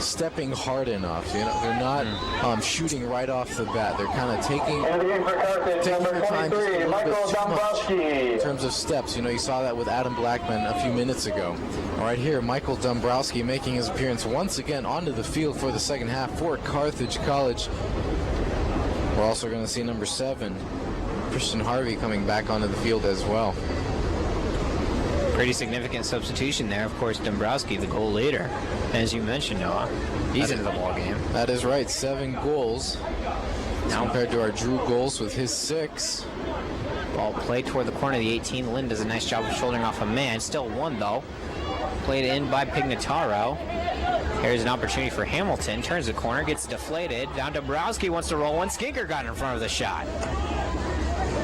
stepping hard enough. You know, they're not shooting right off the bat. They're kind of taking their time in terms of steps. You know, you saw that with Adam Blackman a few minutes ago. Right here, Michael Dombrowski making his appearance once again onto the field for the second half for Carthage College. We're also going to see number 7, Christian Harvey, coming back onto the field as well. Pretty significant substitution there. Of course, Dombrowski, the goal leader. As you mentioned, Noah, he's into the ball game. That is right, 7 goals. Now compared to our Drew Goals with his 6. Ball played toward the corner of the 18. Lynn does a nice job of shouldering off a man. Still 1, though. Played in by Pignataro. Here's an opportunity for Hamilton. Turns the corner, gets deflated. Down to Dombrowski, wants to roll one. Skinker got in front of the shot.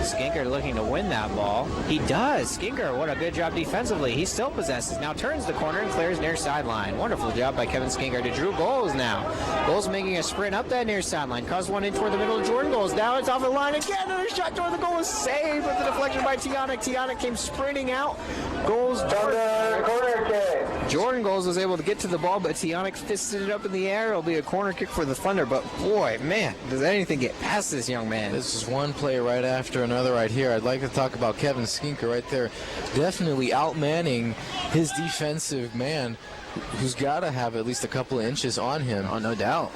Skinker looking to win that ball. He does. Skinker, what a good job defensively. He still possesses. Now turns the corner and clears near sideline. Wonderful job by Kevin Skinker to Drew Goals now. Goals making a sprint up that near sideline. Caused one in toward the middle of Jordan Goals. Now it's off the line again. Another shot toward the goal is saved with the deflection by Tianik. Tianik came sprinting out. Goals. Jordan Goals was able to get to the ball, but Tianik fisted it up in the air. It'll be a corner kick for the Thunder. But boy, man, does anything get past this young man? This is one play right after another right here. I'd like to talk about Kevin Skinker right there. Definitely outmanning his defensive man, who's got to have at least a couple of inches on him. Oh, no doubt.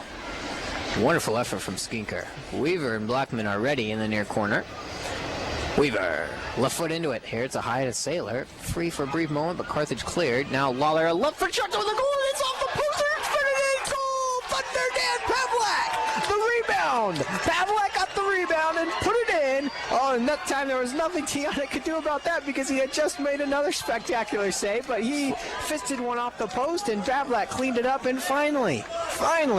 Wonderful effort from Skinker. Weaver and Blackman are ready in the near corner. Weaver, left foot into it. Here it's a high to Sailor. Free for a brief moment, but Carthage cleared. Now Lawler, a left foot shot to the goal, and it's off the post. It's goal! Thunder Dan Pavlak! The rebound! Pavlak got the rebound and put it in. Oh, and that time there was nothing Tiana could do about that because he had just made another spectacular save, but he fisted one off the post, and Pavlak cleaned it up, and finally,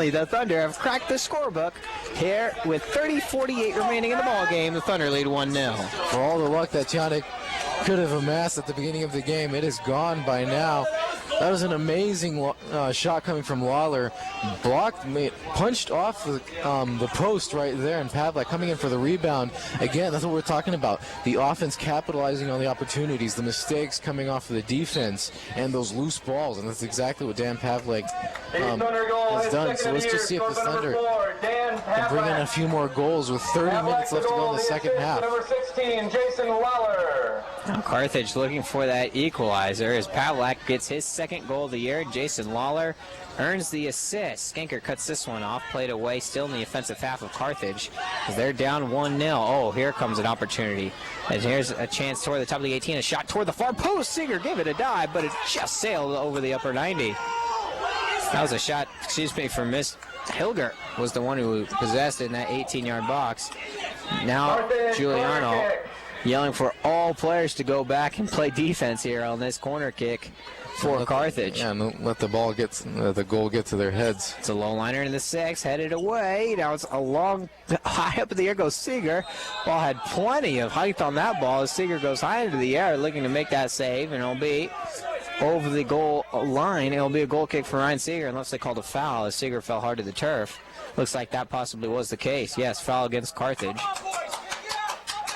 the Thunder have cracked the scorebook here with 30:48 remaining in the ball game. The Thunder lead 1-0. For all the luck that Tiana could have amassed at the beginning of the game, it is gone by now. That was an amazing shot coming from Lawler. Blocked, punched off the post right there, and Pavlak coming in for the rebound. Again, that's what we're talking about. The offense capitalizing on the opportunities, the mistakes coming off of the defense, and those loose balls. And that's exactly what Dan Pavlak has done. So let's just see if the Thunder can bring in a few more goals with 30 minutes left to go in the second half. Number 16, Jason Lawler. Now Carthage looking for that equalizer as Pavlak gets his second goal of the year. Jason Lawler earns the assist. Skinker cuts this one off, played away still in the offensive half of Carthage as they're down 1-0. Oh, here comes an opportunity. And here's a chance toward the top of the 18, a shot toward the far post. Singer gave it a dive, but it just sailed over the upper 90. That was a shot, for Miss Hilgert was the one who possessed it in that 18-yard box. Now Giuliano yelling for all players to go back and play defense here on this corner kick for Carthage. Yeah, and let the goal get to their heads. It's a low liner in the 6, headed away. Now it's a long, high up in the air goes Seeger. Ball had plenty of height on that ball as Seeger goes high into the air looking to make that save, and it'll be over the goal line. It'll be a goal kick for Ryan Seeger unless they called a foul as Seeger fell hard to the turf. Looks like that possibly was the case. Yes, foul against Carthage.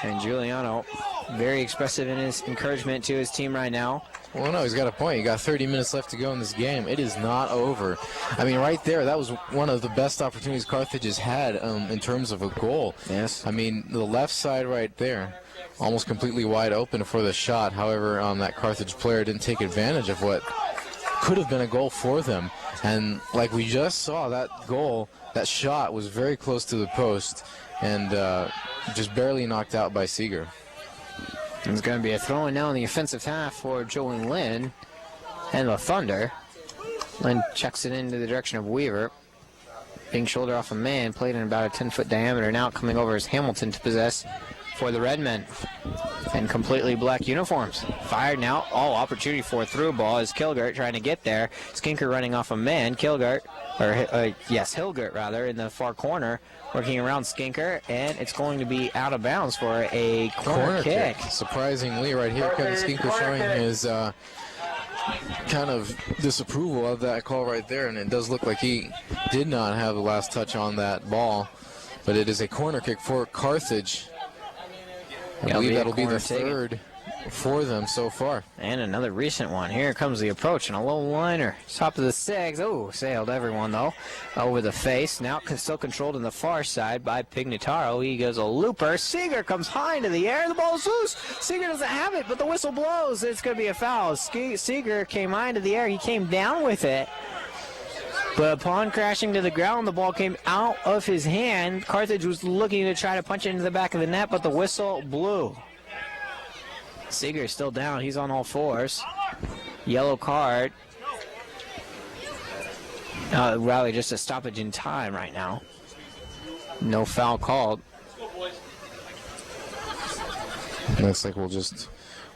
And Giuliano, very expressive in his encouragement to his team right now. Well, no, he's got a point. You got 30 minutes left to go in this game. It is not over. I mean, right there, that was one of the best opportunities Carthage has had in terms of a goal. Yes. I mean, the left side right there, almost completely wide open for the shot. However, that Carthage player didn't take advantage of what could have been a goal for them. And like we just saw, that goal, that shot was very close to the post and just barely knocked out by Seeger. It's going to be a throw-in now in the offensive half for Joey Lynn and the Thunder. Lynn checks it into the direction of Weaver. Being shoulder off a man, played in about a 10-foot diameter. Now coming over is Hamilton to possess for the Red Men. And completely black uniforms. Fired now. Oh, opportunity for a through ball is Kilgert trying to get there. Skinker running off a man. Hilgert rather, in the far corner. Working around Skinker, and it's going to be out of bounds for a corner kick. Surprisingly, right here, Kevin Skinker showing his kind of disapproval of that call right there, and it does look like he did not have the last touch on that ball, but it is a corner kick for Carthage. I believe that'll be the third for them so far. And another recent one. Here comes the approach and a low liner. Top of the 6. Oh, sailed everyone though. Over the face. Now still controlled on the far side by Pignataro. He goes a looper. Seeger comes high into the air. The ball's loose. Seeger doesn't have it, but the whistle blows. It's going to be a foul. Seeger came high into the air. He came down with it. But upon crashing to the ground, the ball came out of his hand. Carthage was looking to try to punch it into the back of the net, but the whistle blew. Seeger is still down. He's on all fours. Yellow card. Rather just a stoppage in time right now. No foul called. Looks like we'll just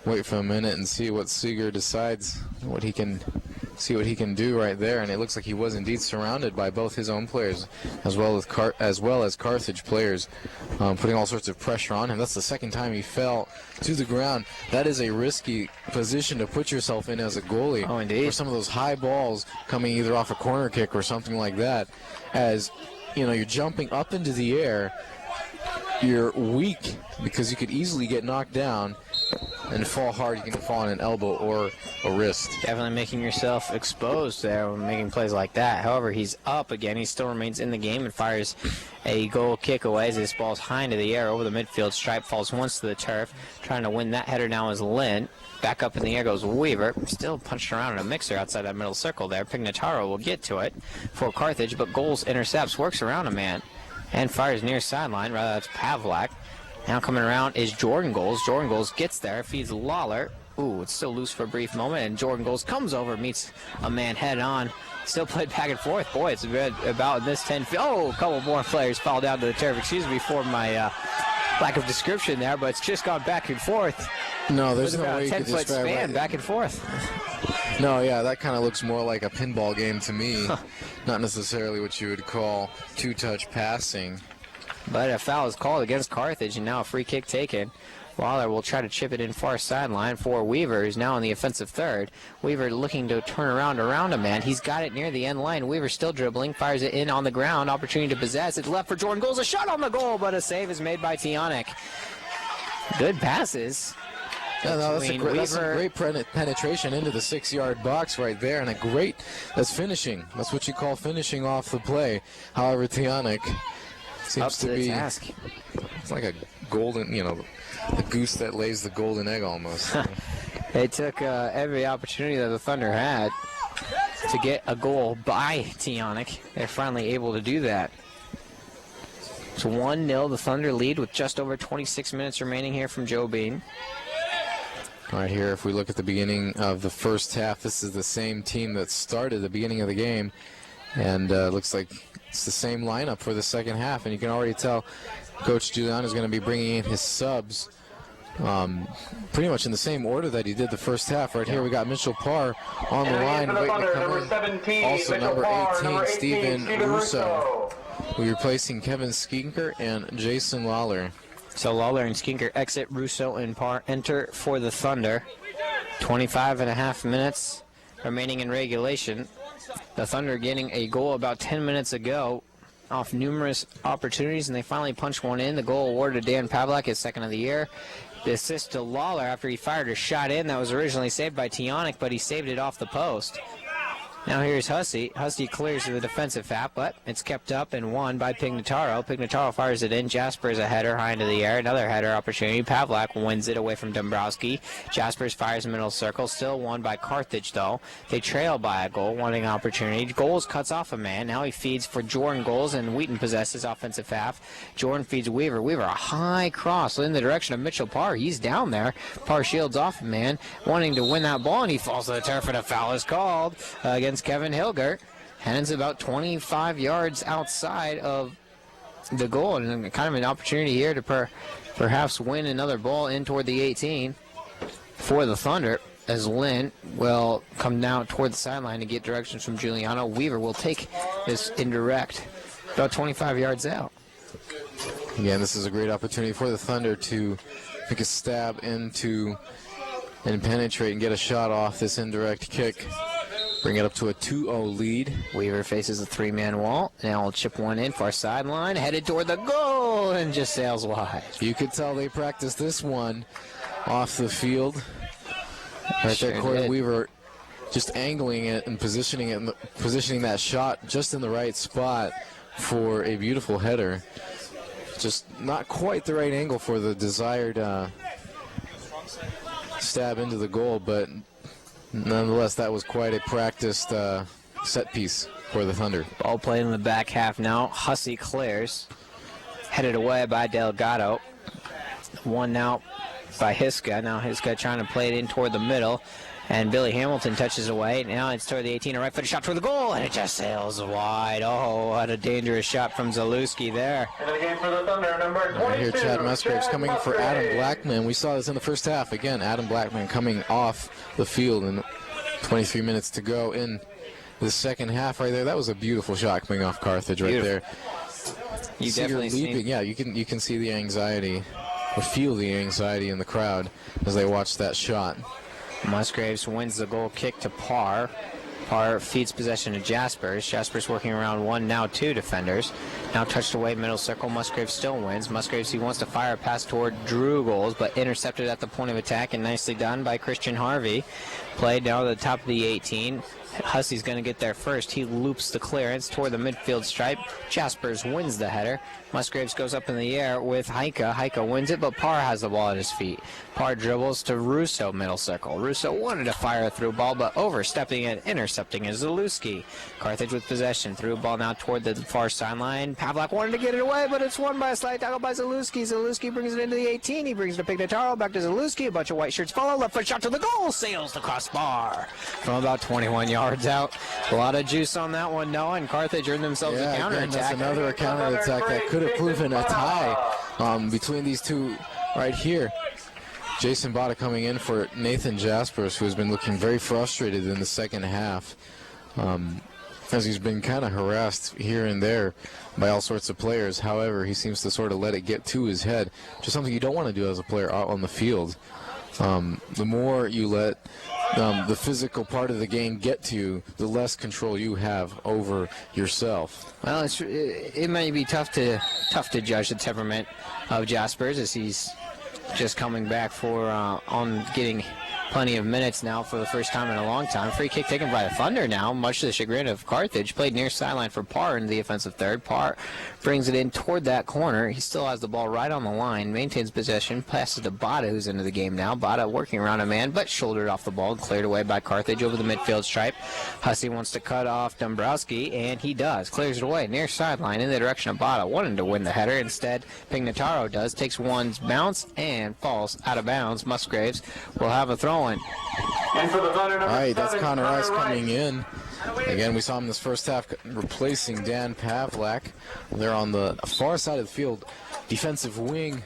wait for a minute and see what Seeger decides, what he can do right there. And it looks like he was indeed surrounded by both his own players as well as Carthage players, putting all sorts of pressure on him. That's the second time he fell to the ground. That is a risky position to put yourself in as a goalie. Oh, indeed. For some of those high balls coming either off a corner kick or something like that. As you know, you're jumping up into the air. You're weak because you could easily get knocked down and fall hard. You can fall on an elbow or a wrist. Definitely making yourself exposed there when making plays like that. However, he's up again. He still remains in the game and fires a goal kick away as this ball's high into the air over the midfield stripe. Falls once to the turf. Trying to win that header now is Lynn. Back up in the air goes Weaver. Still punched around in a mixer outside that middle circle there. Pignataro will get to it for Carthage, but Goals intercepts, works around a man, and fires near sideline. Rather, that's Pavlak. Now coming around is Jordan Goals. Jordan Goals gets there, feeds Lawler. Ooh, it's still loose for a brief moment, and Jordan Goals comes over, meets a man head on. Still played back and forth. Boy, it's about this 10. Oh, a couple more players fall down to the turf. Excuse me for my lack of description there, but it's just gone back and forth. No, there's With no about way a you could 10-foot describe span it. back and forth. No, yeah, that kind of looks more like a pinball game to me. Not necessarily what you would call two-touch passing. But a foul is called against Carthage, and now a free kick taken. Waller will try to chip it in far sideline for Weaver, who's now on the offensive third. Weaver looking to turn around a man. He's got it near the end line. Weaver still dribbling, fires it in on the ground. Opportunity to possess. It's left for Jordan Goals. A shot on the goal, but a save is made by Tionic. Good passes. Yeah, no, that's a Weaver- great penetration into the 6-yard box right there, and that's finishing. That's what you call finishing off the play. However, Tionic seems Up to the be task. It's like a golden, the goose that lays the golden egg almost. They took every opportunity that the Thunder had to get a goal by Tionic. They're finally able to do that. It's 1-0, the Thunder lead with just over 26 minutes remaining here from Joe Bean. All right, here, if we look at the beginning of the first half, this is the same team that started the beginning of the game, and looks like it's the same lineup for the second half, and you can already tell Coach Giuliano is going to be bringing in his subs pretty much in the same order that he did the first half. Right here, we got Mitchell Parr on the line, waiting to come number in. 17, Also, Mitchell number Parr, 18, number 18, Steven Steven Russo. We're replacing Kevin Skinker and Jason Lawler. So Lawler and Skinker exit, Russo and Parr enter for the Thunder. 25.5 minutes remaining in regulation. The Thunder getting a goal about 10 minutes ago off numerous opportunities, and they finally punched one in. The goal awarded to Dan Pavlak, his second of the year. The assist to Lawler after he fired a shot in that was originally saved by Tionic, but he saved it off the post. Now here's Hussey. Hussey clears to the defensive half, but it's kept up and won by Pignataro. Pignataro fires it in. Jaspers a header high into the air. Another header opportunity. Pavlak wins it away from Dombrowski. Jaspers fires middle circle. Still won by Carthage, though. They trail by a goal, wanting an opportunity. Goals cuts off a man. Now he feeds for Jordan Goals, and Wheaton possesses offensive half. Jordan feeds Weaver. Weaver, a high cross in the direction of Mitchell Parr. He's down there. Parr shields off a man, wanting to win that ball, and he falls to the turf, and a foul is called against Kevin Hilgert. Hands about 25 yards outside of the goal, and kind of an opportunity here to perhaps win another ball in toward the 18 for the Thunder, as Lynn will come down toward the sideline to get directions from Giuliano. Weaver will take this indirect about 25 yards out. Again, this is a great opportunity for the Thunder to make a stab into and penetrate and get a shot off this indirect kick. Bring it up to a 2-0 lead. Weaver faces a three-man wall. Now will chip one in, far sideline, headed toward the goal, and just sails wide. You could tell they practiced this one off the field. Right Sure there, Corey did. Weaver just angling it and positioning that shot just in the right spot for a beautiful header. Just not quite the right angle for the desired stab into the goal, but nonetheless, that was quite a practiced set piece for the Thunder. Ball played in the back half now. Hussey clears. Headed away by Delgado. One now by Hiska. Now Hiska trying to play it in toward the middle. And Billy Hamilton touches away. Now it's toward the 18. A right-footed shot toward the goal. And it just sails wide. Oh, what a dangerous shot from Zalewski there. Into the game for the Thunder, number 22. Right here, Chad Musgraves Chad coming for Adam Musgraves. Blackman. We saw this in the first half. Again, Adam Blackman coming off the field, and 23 minutes to go in the second half right there. That was a beautiful shot coming off Carthage right Beautiful. there. You See her definitely leaping. seen. Yeah, you can see the anxiety, or feel the anxiety in the crowd as they watch that shot. Musgraves wins the goal kick to Parr. Parr feeds possession to Jaspers. Jaspers working around one, now two defenders. Now touched away middle circle. Musgraves still wins. Musgraves, he wants to fire a pass toward Drew Goals, but intercepted at the point of attack, and nicely done by Christian Harvey. Played down to the top of the 18. Hussey's going to get there first. He loops the clearance toward the midfield stripe. Jaspers wins the header. Musgraves goes up in the air with Heike. Heike wins it, but Parr has the ball at his feet. Parr dribbles to Russo, middle circle. Russo wanted to fire a through ball, but overstepping and intercepting is Zalewski. Carthage with possession. Through ball now toward the far sideline. Pavlak wanted to get it away, but it's won by a slight tackle by Zalewski. Zalewski brings it into the 18. He brings it to Pignataro. Back to Zalewski. A bunch of white shirts follow. Left foot shot to the goal. Sails the crossbar from about 21 yards out. A lot of juice on that one, Noah, and Carthage earned themselves a Again, counterattack. that's another counterattack that could have proven a tie between these two right here. Jason Bada coming in for Nathan Jaspers, who has been looking very frustrated in the second half, as he's been kind of harassed here and there by all sorts of players. However, he seems to sort of let it get to his head, which is something you don't want to do as a player out on the field. The more you let the physical part of the game get to you, the less control you have over yourself. Well, it may be tough to judge the temperament of Jaspers, as he's just coming back for on getting plenty of minutes now for the first time in a long time. Free kick taken by the Thunder now, much to the chagrin of Carthage. Played near sideline for Parr in the offensive third. Parr brings it in toward that corner. He still has the ball right on the line, maintains possession, passes to Bada, who's into the game now. Bada working around a man, but shouldered off the ball and cleared away by Carthage over the midfield stripe. Hussey wants to cut off Dombrowski, and he does. Clears it away near sideline in the direction of Bada, wanting to win the header. Instead, Pignataro does, takes one's bounce and falls out of bounds. Musgraves will have a throw-in. And for the Thunder, All right, that's Connor Rice Rice coming in. Again, we saw him this first half replacing Dan Pavlak. They're on the far side of the field, defensive wing.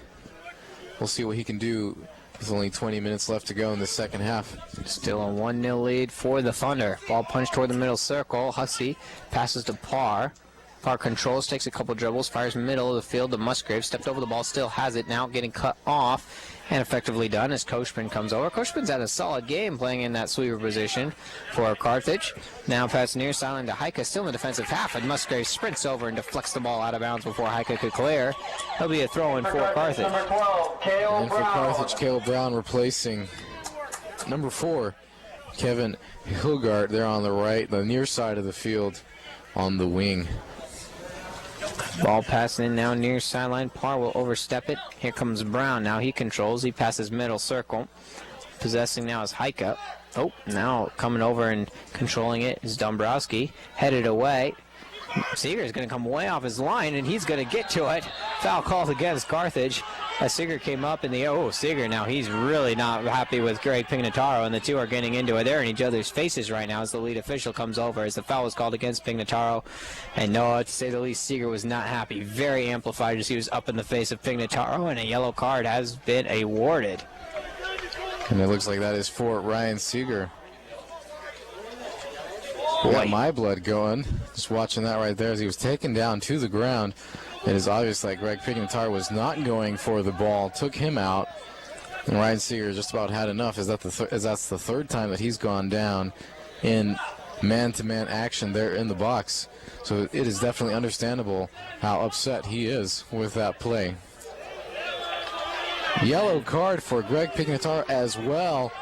We'll see what he can do with only 20 minutes left to go in the second half. Still a 1-0 lead for the Thunder. Ball punched toward the middle circle. Hussey passes to Parr. Parr controls, takes a couple dribbles, fires middle of the field to Musgrave. Stepped over the ball, still has it now, getting cut off. And effectively done as Koshman comes over. Koshman's had a solid game playing in that sweeper position for Carthage. Now pass near sideline to Heike, still in the defensive half, and Musgrave sprints over and deflects the ball out of bounds before Heike could clear. There'll be a throw-in for Carthage. Number 12, Cale And for Brown. Carthage, Cale Brown replacing number 4, Kevin Hilgart. They're on the right, the near side of the field on the wing. Ball passing in now near sideline. Parr will overstep it. Here comes Brown. Now he controls. He passes middle circle. Possessing now is Heike. Oh, now coming over and controlling it is Dombrowski. Headed away. Seeger is going to come way off his line, and he's going to get to it. Foul called against Carthage. As Seeger came up in the air. Oh, Seeger now, he's really not happy with Greg Pignataro, and the two are getting into it. They're in each other's faces right now as the lead official comes over, as the foul was called against Pignataro. And no, to say the least, Seeger was not happy. Very amplified as he was up in the face of Pignataro, and a yellow card has been awarded. And it looks like that is for Ryan Seeger. Got my blood going. Just watching that right there as he was taken down to the ground. It is obvious that Greg Pignataro was not going for the ball, took him out, and Ryan Seeger just about had enough. As that's the third time that he's gone down in man-to-man action there in the box. So it is definitely understandable how upset he is with that play. Yellow card for Greg Pignataro as well,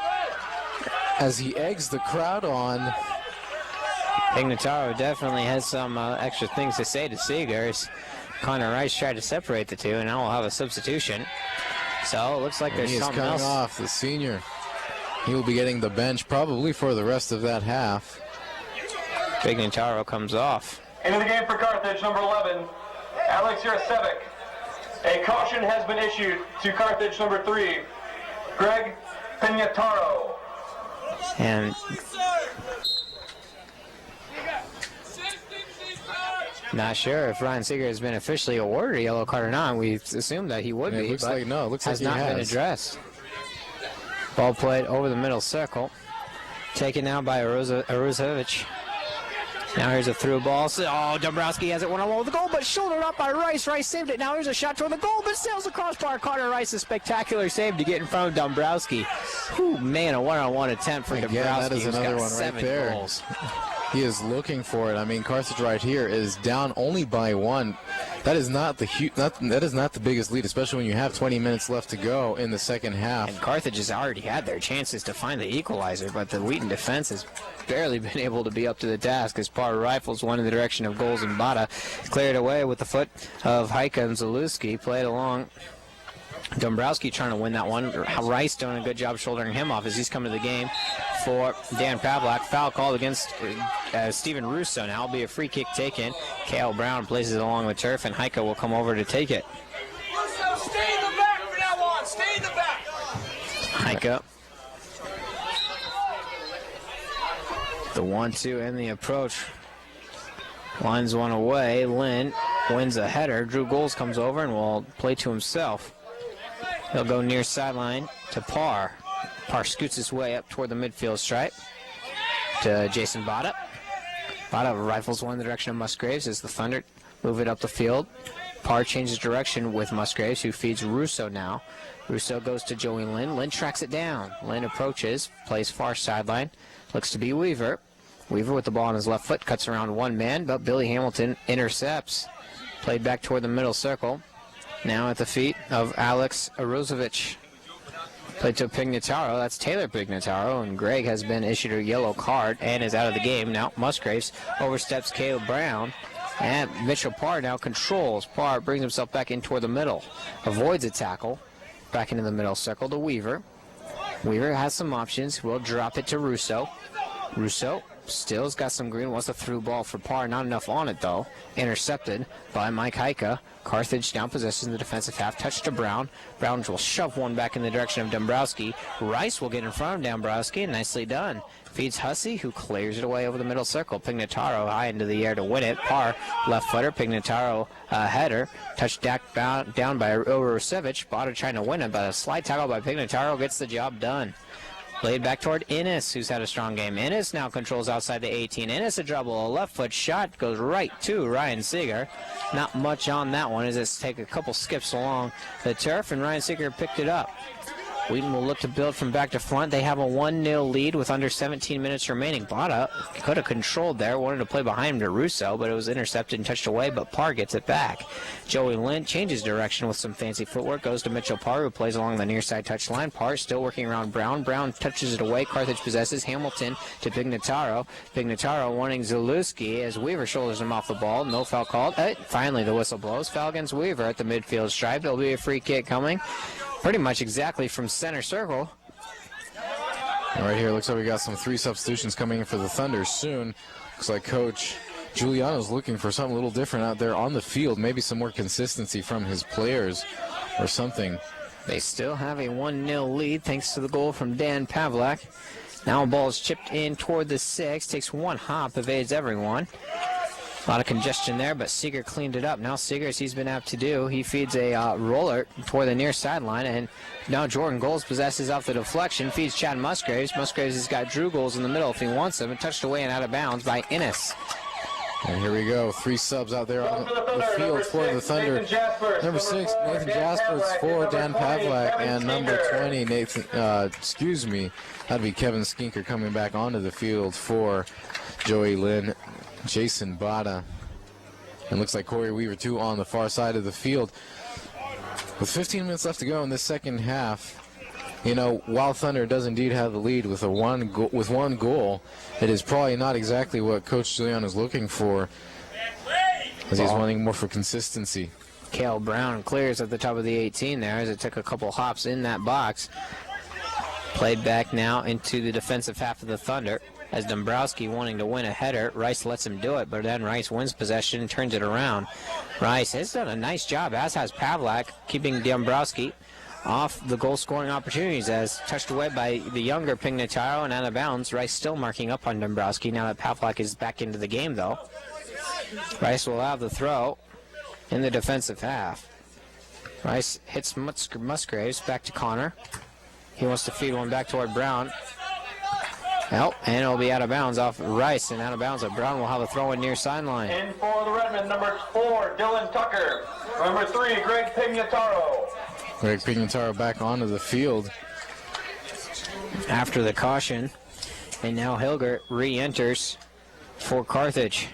as he eggs the crowd on. Pignataro definitely has some extra things to say to Seeger. Connor Rice tried to separate the two, and now we'll have a substitution. So it looks like there's something else. He is coming off, the senior. He will be getting the bench probably for the rest of that half. Pignataro comes off. Into the game for Carthage, number 11, Alex Yarasevic. A caution has been issued to Carthage, number 3, Greg Pignataro. And not sure if Ryan Seeger has been officially awarded a yellow card or not. We assumed that he would be, looks but like no. It looks has like he not been addressed. Ball played over the middle circle. Taken now by Aruzovic. Now here's a through ball. Oh, Dombrowski has it one-on-one with the goal, but shouldered up by Rice. Rice saved it. Now here's a shot toward the goal, but sails across bar. Connor Rice, a spectacular save to get in front of Dombrowski. Whew, man, a one-on-one attempt for Dombrowski. That is another one right 7 there. goals. He is looking for it. I mean, Carthage right here is down only by 1. That is not the biggest lead, especially when you have 20 minutes left to go in the second half. And Carthage has already had their chances to find the equalizer, but the Wheaton defense has barely been able to be up to the task as Parr rifles one in the direction of goals and Bada. Cleared away with the foot of Heike and Zalewski. Played along. Dombrowski trying to win that one. Rice doing a good job shouldering him off as he's coming to the game for Dan Pavlak. Foul called against Steven Russo. Now will be a free kick taken. Cale Brown places it along the turf, and Heike will come over to take it. Russo, stay in the back from now on. Stay in the back. Heike. The 1-2 and the approach. Lines one away. Lynn wins a header. Drew Goals comes over and will play to himself. He'll go near sideline to Parr. Parr scoots his way up toward the midfield stripe to Jason Bada. Bada rifles one in the direction of Musgraves as the Thunder move it up the field. Parr changes direction with Musgraves, who feeds Russo now. Russo goes to Joey Lynn. Lynn tracks it down. Lynn approaches, plays far sideline. Looks to be Weaver. Weaver with the ball on his left foot cuts around one man, but Billy Hamilton intercepts. Played back toward the middle circle. Now at the feet of Alex Arozovich. Played to Pignataro. That's Taylor Pignataro, and Greg has been issued a yellow card and is out of the game. Now Musgraves oversteps Caleb Brown, and Mitchell Parr now controls. Parr brings himself back in toward the middle, avoids a tackle, back into the middle circle to Weaver. Weaver has some options. Will drop it to Russo. Russo still's got some green, wants a through ball for Parr. Not enough on it, though. Intercepted by Mike Heika. Carthage now possesses in the defensive half. Touch to Brown. Brown will shove one back in the direction of Dombrowski. Rice will get in front of Dombrowski, and nicely done. Feeds Hussey, who clears it away over the middle circle. Pignataro high into the air to win it. Parr, left footer. Pignataro header. Touched down by Orosevich. Bada trying to win it, but a slide tackle by Pignataro gets the job done. Played back toward Innes, who's had a strong game. Innes now controls outside the 18. Innes a dribble, a left foot shot goes right to Ryan Seeger. Not much on that one as it's take a couple skips along the turf, and Ryan Seeger picked it up. Wheaton will look to build from back to front. They have a 1-0 lead with under 17 minutes remaining. Bada could have controlled there, wanted to play behind him to Russo, but it was intercepted and touched away, but Parr gets it back. Joey Lynn changes direction with some fancy footwork, goes to Mitchell Parr, who plays along the near side touchline. Parr still working around Brown. Brown touches it away. Carthage possesses. Hamilton to Pignataro. Pignataro wanting Zalewski as Weaver shoulders him off the ball. No foul called. Finally, the whistle blows. Foul against Weaver at the midfield stripe. There'll be a free kick coming. Pretty much exactly from center circle. And right here, looks like we got some 3 substitutions coming in for the Thunder soon. Looks like Coach Giuliano's looking for something a little different out there on the field. Maybe some more consistency from his players or something. They still have a 1-0 lead thanks to the goal from Dan Pavlak. Now a ball is chipped in toward the 6. Takes one hop, evades everyone. A lot of congestion there, but Seeger cleaned it up. Now Seeger, as he's been apt to do, he feeds a roller toward the near sideline, and now Jordan Goals possesses off the deflection, feeds Chad Musgraves. Musgraves has got Drew Goals in the middle if he wants him, and touched away and out of bounds by Innes. And here we go, 3 subs out there on the field for the Thunder. Number 6, Nathan Jaspers for Dan Pavlak, and number 20, that'd be Kevin Skinker coming back onto the field for Joey Lynn. Jason Bada. And looks like Corey Weaver, too, on the far side of the field. With 15 minutes left to go in this second half, you know, while Thunder does indeed have the lead with one goal, it is probably not exactly what Coach Giuliano is looking for, as he's wanting more for consistency. Cale Brown clears at the top of the 18 there as it took a couple hops in that box. Played back now into the defensive half of the Thunder. As Dombrowski wanting to win a header, Rice lets him do it, but then Rice wins possession and turns it around. Rice has done a nice job, as has Pavlak, keeping Dombrowski off the goal-scoring opportunities as touched away by the younger Pignataro and out of bounds. Rice still marking up on Dombrowski now that Pavlak is back into the game, though. Rice will have the throw in the defensive half. Rice hits Musgraves, back to Connor. He wants to feed one back toward Brown. And it'll be out of bounds off Rice and out of bounds. Brown will have a throw in near sideline. In for the Redmen, number 4, Dylan Tucker. Number 3, Greg Pignataro. Greg Pignataro back onto the field. After the caution. And now Hilgert re-enters for Carthage.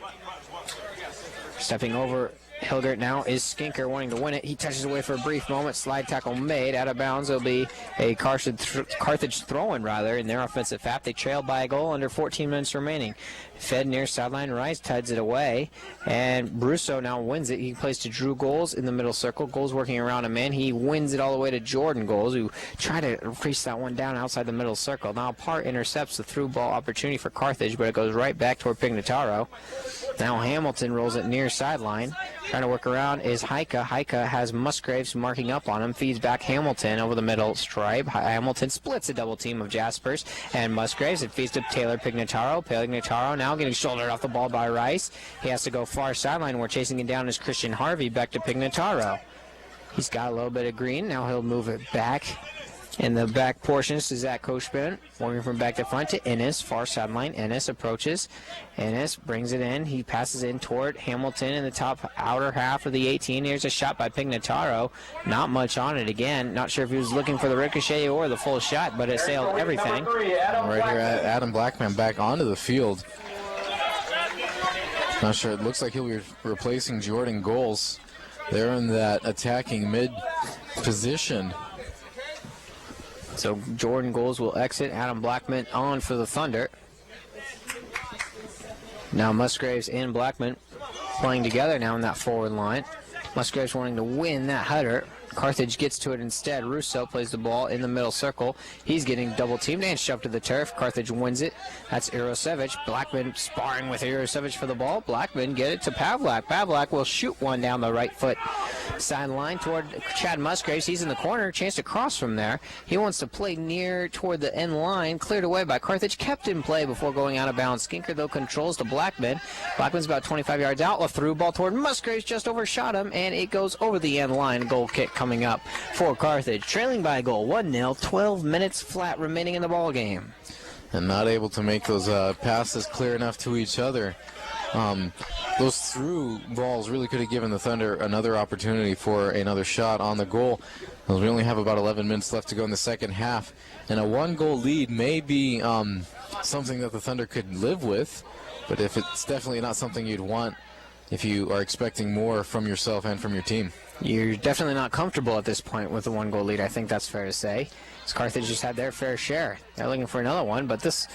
Stepping over Hilgert now is Skinker wanting to win it. He touches away for a brief moment. Slide tackle made. Out of bounds. It'll be a Carthage throw-in, rather, in their offensive half. They trail by a goal under 14 minutes remaining. Fed near sideline. Rice tides it away. And Brusso now wins it. He plays to Drew Goals in the middle circle. Goals working around a man. He wins it all the way to Jordan Goals, who tried to crease that one down outside the middle circle. Now Parr intercepts the through ball opportunity for Carthage, but it goes right back toward Pignataro. Now Hamilton rolls it near sideline. Trying to work around is Heike. Heike has Musgraves marking up on him. Feeds back Hamilton over the middle stripe. Hamilton splits a double team of Jaspers and Musgraves. It feeds to Taylor Pignataro. Pignataro now getting shouldered off the ball by Rice. He has to go far sideline. We're chasing him down as Christian Harvey. Back to Pignataro. He's got a little bit of green. Now he'll move it back. In the back portions to Zach Koshbin, working from back to front to Ennis, far sideline. Ennis approaches. Ennis brings it in. He passes in toward Hamilton in the top outer half of the 18. Here's a shot by Pignataro. Not much on it again. Not sure if he was looking for the ricochet or the full shot, but it sailed everything. Right here, Adam Blackman back onto the field. Not sure. It looks like he'll be replacing Jordan Goals. They're in that attacking mid position. So Jordan Goals will exit. Adam Blackman on for the Thunder. Now Musgraves and Blackman playing together now in that forward line. Musgraves wanting to win that header. Carthage gets to it instead. Russo plays the ball in the middle circle. He's getting double teamed and shoved to the turf. Carthage wins it. That's Irosevich. Blackman sparring with Irosevich for the ball. Blackman get it to Pavlak. Pavlak will shoot one down the right foot sideline toward Chad Musgraves. He's in the corner. Chance to cross from there. He wants to play near toward the end line. Cleared away by Carthage. Kept in play before going out of bounds. Skinker, though, controls to Blackman. Blackman's about 25 yards out. A through ball toward Musgraves. Just overshot him, and it goes over the end line. Goal kick coming up for Carthage. Trailing by a goal, 1-0. 12 minutes flat remaining in the ball game. And not able to make those passes clear enough to each other. Those through balls really could have given the Thunder another opportunity for another shot on the goal. We only have about 11 minutes left to go in the second half. And a one-goal lead may be something that the Thunder could live with, but if it's definitely not something you'd want if you are expecting more from yourself and from your team. You're definitely not comfortable at this point with a one-goal lead. I think that's fair to say. As Carthage just had their fair share. They're looking for another one, but this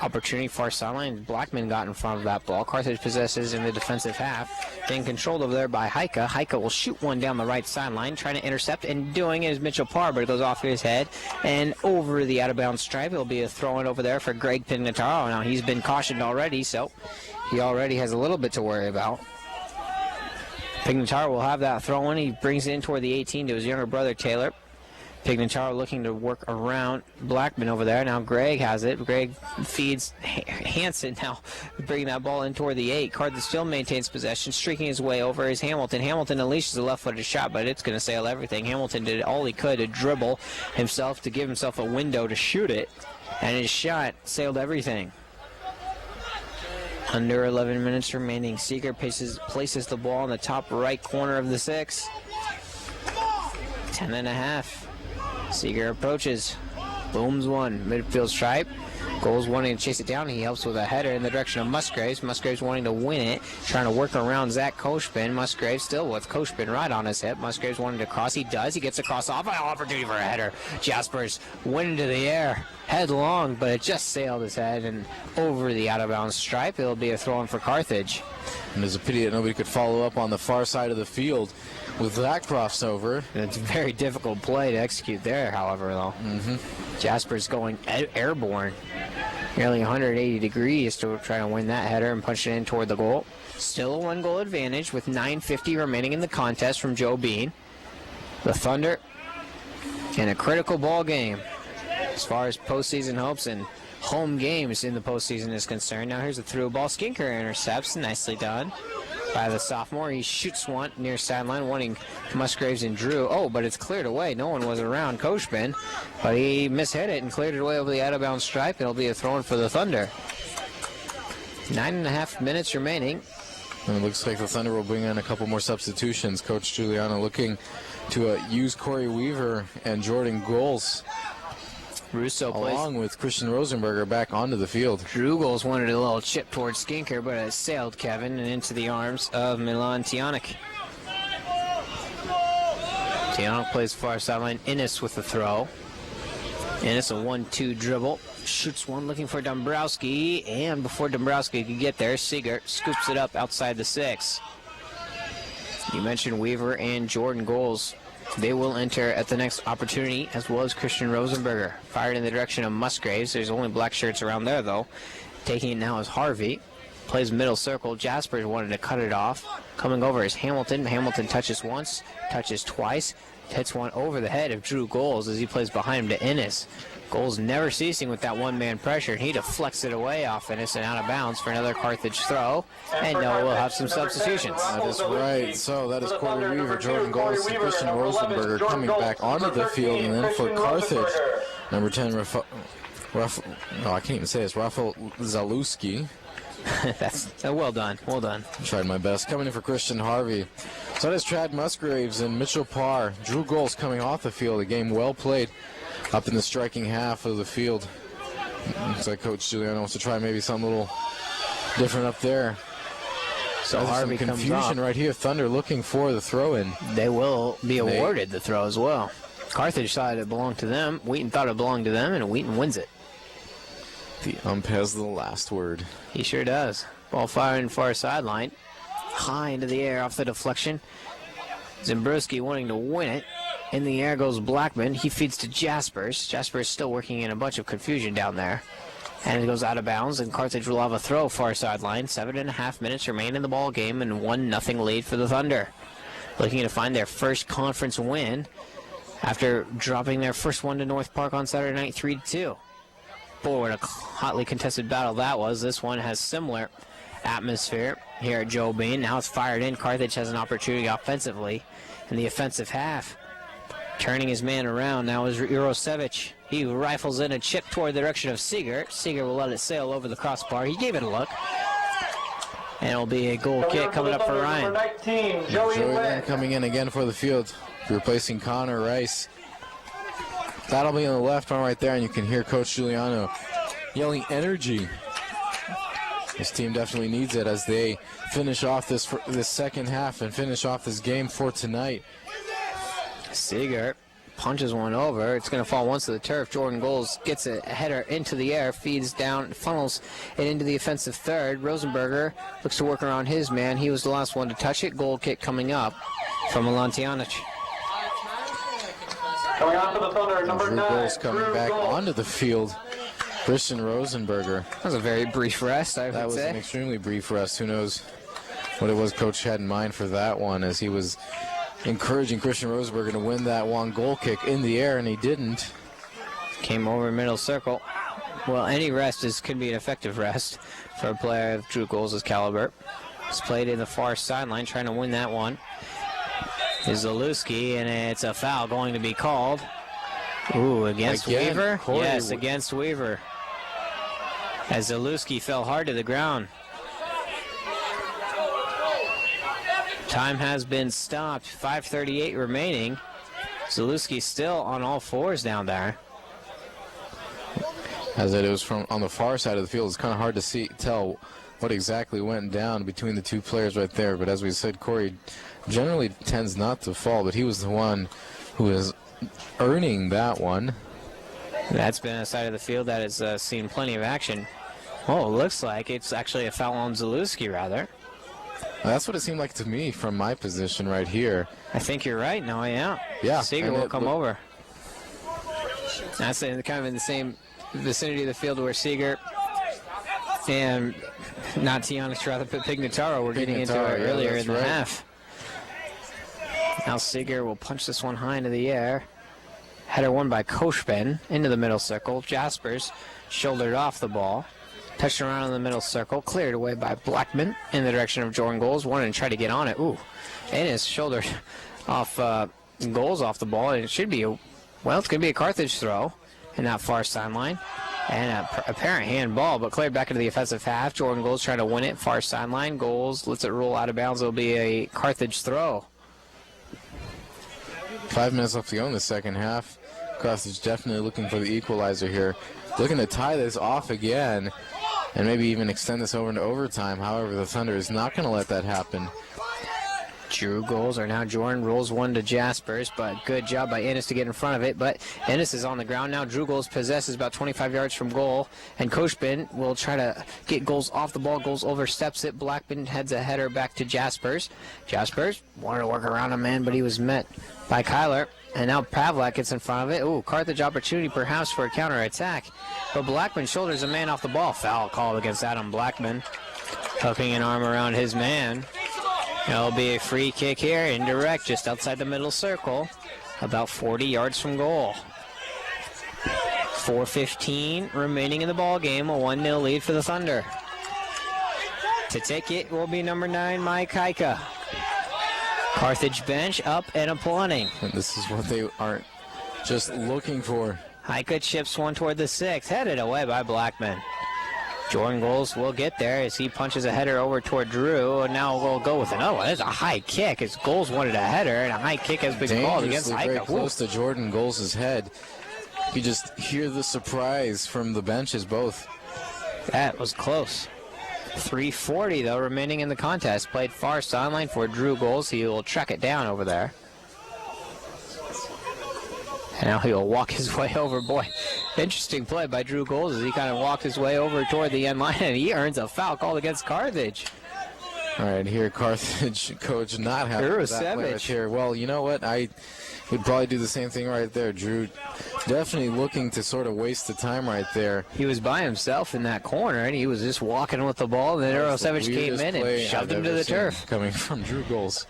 opportunity far sideline, Blackman got in front of that ball. Carthage possesses in the defensive half, being controlled over there by Heike. Heike will shoot one down the right sideline, trying to intercept, and doing it is Mitchell Parr, but it goes off his head and over the out-of-bounds stripe. It'll be a throw-in over there for Greg Pignataro. Now he's been cautioned already, so he already has a little bit to worry about. Pignataro will have that throw-in. He brings it in toward the 18 to his younger brother, Taylor. Pignataro looking to work around Blackman over there. Now Greg has it. Greg feeds Hansen now, bringing that ball in toward the 8. Carthage still maintains possession. Streaking his way over is Hamilton. Hamilton unleashes a left-footed shot, but it's going to sail everything. Hamilton did all he could to dribble himself, to give himself a window to shoot it, and his shot sailed everything. Under 11 minutes remaining. Seeger places the ball in the top right corner of the 6. 10.5. Seeger approaches. Booms one. Midfield stripe. Goals wanting to chase it down. He helps with a header in the direction of Musgraves. Musgraves wanting to win it. Trying to work around Zach Koshbin. Musgraves still with Koshbin right on his hip. Musgraves wanting to cross. He does. He gets across off. An opportunity for a header. Jaspers went into the air. Headlong, but it just sailed his head and over the out-of-bounds stripe. It'll be a throw-in for Carthage. And it's a pity that nobody could follow up on the far side of the field with that crossover. And it's a very difficult play to execute there, however, though. Jaspers going airborne. Nearly 180 degrees to try to win that header and punch it in toward the goal. Still a one-goal advantage with 9:50 remaining in the contest from Joe Bean. The Thunder in a critical ball game as far as postseason hopes and home games in the postseason is concerned. Now here's a through ball. Skinker intercepts. Nicely done by the sophomore. He shoots one near sideline, wanting Musgraves and Drew. Oh, but it's cleared away. No one was around Koshbin, but he mishit it and cleared it away over the out-of-bounds stripe. It'll be a throw-in for the Thunder. 9.5 minutes remaining. And it looks like the Thunder will bring in a couple more substitutions. Coach Giuliano looking to use Corey Weaver and Jordan Goals Russo plays. along with Christian Rosenberger back onto the field. Drew Goals wanted a little chip towards Skinker, but it sailed Kevin and into the arms of Milan Tionic. Tionic plays far sideline. Innes with the throw. Innes a 1-2 dribble. Shoots one looking for Dombrowski, and before Dombrowski could get there, Seeger scoops it up outside the 6. You mentioned Weaver and Jordan Goals. They will enter at the next opportunity, as well as Christian Rosenberger. Fired in the direction of Musgraves. There's only black shirts around there, though. Taking it now is Harvey. plays middle circle. Jaspers wanted to cut it off. Coming over is Hamilton. Hamilton touches once, touches twice, hits one over the head of Drew Goals as he plays behind him to Ennis. Goals never ceasing with that one-man pressure. He deflects it away off Ennis and out of bounds for another Carthage throw. And no, we'll have some substitutions. That is right. So that is Corey Weaver, Jordan Goals, and Christian Rosenberger coming back onto the field. And then for Carthage, number 10, I can't even say this, Rafael Zalewski. That's well done. Well done. Tried my best. Coming in for Christian Harvey. So does Chad Musgraves and Mitchell Parr. Drew Goals coming off the field. A game well played up in the striking half of the field. Looks like Coach Giuliano wants to try maybe something a little different up there. So Harvey some comes confusion off. right here. Thunder looking for the throw-in. They will be awarded the throw as well. Carthage thought it belonged to them. Wheaton thought it belonged to them, and Wheaton wins it. The ump has the last word. He sure does. Ball firing far sideline. High into the air off the deflection. Zimbrowski wanting to win it. In the air goes Blackman. He feeds to Jaspers. Jaspers still working in a bunch of confusion down there. And it goes out of bounds, and Carthage will have a throw far sideline. 7.5 minutes remain in the ball game, and 1-0 lead for the Thunder. Looking to find their first conference win after dropping their first one to North Park on Saturday night, 3-2. Boy, what a hotly contested battle that was. This one has similar atmosphere here at Joe Bean. Now it's fired in. Carthage has an opportunity offensively in the offensive half. Turning his man around now is Urosevich. He rifles in a chip toward the direction of Seeger. Seeger will let it sail over the crossbar. He gave it a look. And it'll be a goal kick coming up for Ryan. 19, Joey Lynn coming in again for the field, replacing Connor Rice. That'll be on the left arm right there, and you can hear Coach Giuliano yelling energy. His team definitely needs it as they finish off this second half and finish off this game for tonight. Seeger punches one over. It's going to fall once to the turf. Jordan Goals gets a header into the air, feeds down, funnels it into the offensive third. Rosenberger looks to work around his man. He was the last one to touch it. Goal kick coming up from Alantianic. Coming on for the Thunder, number Drew 9. Goals coming Drew back Goals. onto the field. Christian Rosenberger. That was a very brief rest, I That would was an say. extremely brief rest. Who knows what it was Coach had in mind for that one, as he was encouraging Christian Rosenberger to win that one goal kick in the air, and he didn't. Came over middle circle. Well, any rest could be an effective rest for a player of Drew Goals' caliber. He's played in the far sideline, trying to win that one. Is Zalewski, and it's a foul going to be called. Ooh, against Again, Weaver? Corey Yes, against Weaver. As Zalewski fell hard to the ground. Time has been stopped. 5:38 remaining. Zalewski still on all fours down there. As it was from on the far side of the field, it's kind of hard to tell what exactly went down between the two players right there. But as we said, Corey generally tends not to fall, but he was the one who is earning that one. That's been a side of the field that has seen plenty of action. Oh, it looks like it's actually a foul on Zalewski, rather. That's what it seemed like to me from my position right here. I think you're right. No, yeah. Yeah, Seeger and will it come look- over. That's kind of in the same vicinity of the field where Seeger and not Tiana, rather, but Pignataro were getting into it Pignataro, yeah, earlier that's in the right. half. Now Seeger will punch this one high into the air. Header won by Koshben into the middle circle. Jaspers shouldered off the ball. Touched around in the middle circle. Cleared away by Blackman in the direction of Jordan Goals. Wanted to try to get on it. Ooh. Ennis shouldered off Goals off the ball. And it should be it's going to be a Carthage throw in that far sideline. And a apparent handball, but cleared back into the offensive half. Jordan Goals trying to win it. Far sideline. Goals lets it roll out of bounds. It'll be a Carthage throw. 5 minutes left to go in the second half. Carthage definitely looking for the equalizer here. Looking to tie this off again and maybe even extend this over into overtime. However, the Thunder is not going to let that happen. Drew Goals are now Jordan rolls one to Jaspers, but good job by Ennis to get in front of it. But Ennis is on the ground now. Drew Goals possesses about 25 yards from goal, and Koshben will try to get Goals off the ball. Goals oversteps it. Blackman heads a header back to Jaspers. Jaspers wanted to work around a man, but he was met by Kyler. And now Pavlak gets in front of it. Ooh, Carthage opportunity perhaps for a counterattack. But Blackman shoulders a man off the ball. Foul call against Adam Blackman. hooking an arm around his man. It'll be a free kick here, indirect, just outside the middle circle, about 40 yards from goal. 4:15 remaining in the ball game, a 1-0 lead for the Thunder. To take it will be number 9, Mike Heika. Carthage bench up and applauding. And this is what they are just looking for. Heika chips one toward the 6, headed away by Blackman. Jordan Goals will get there as he punches a header over toward Drew, and now we'll go with another one. It's a high kick as Goals wanted a header, and a high kick has been called against Dangerously very Heika. close to Jordan Goals' head. You just hear the surprise from the benches both. That was close. 3:40 though remaining in the contest. Played far sideline for Drew Goals. He will track it down over there. And now he'll walk his way over. Boy, interesting play by Drew Goals as he kind of walked his way over toward the end line, and he earns a foul called against Carthage. All right, here Carthage coach not happy with that play right here. Well, you know what? I would probably do the same thing right there. Drew definitely looking to sort of waste the time right there. He was by himself in that corner, and he was just walking with the ball, and then Erosevich came in and shoved him to the turf. Coming from Drew Goals.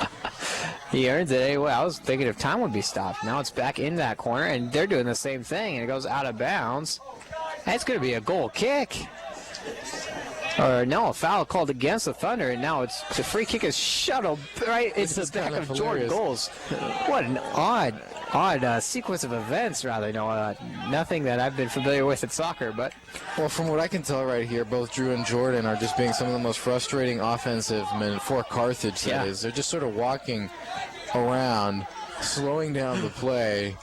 He earns it anyway. I was thinking if time would be stopped. Now it's back in that corner, and they're doing the same thing, and it goes out of bounds. That's going to be a goal kick. Or no, a foul called against the Thunder, and now it's the free kick is shuttled right into the back of Jordan Goals. What an odd sequence of events, rather. Nothing that I've been familiar with in soccer, but well, from what I can tell right here, both Drew and Jordan are just being some of the most frustrating offensive men for Carthage. That is, they're just sort of walking around, slowing down the play.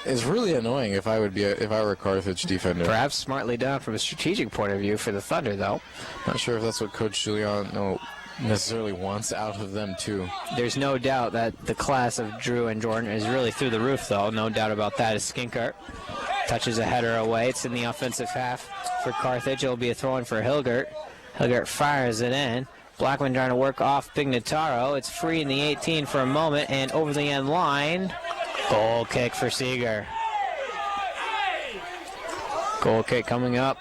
Is really annoying if I were a Carthage defender. Perhaps smartly done from a strategic point of view for the Thunder, though. Not sure if that's what Coach Giuliano necessarily wants out of them, too. There's no doubt that the class of Drew and Jordan is really through the roof, though. No doubt about that. As Skinkert touches a header away. It's in the offensive half for Carthage. It'll be a throw-in for Hilgert. Hilgert fires it in. Blackman trying to work off Pignataro. It's free in the 18 for a moment, and over the end line. Goal kick for Seeger. Goal kick coming up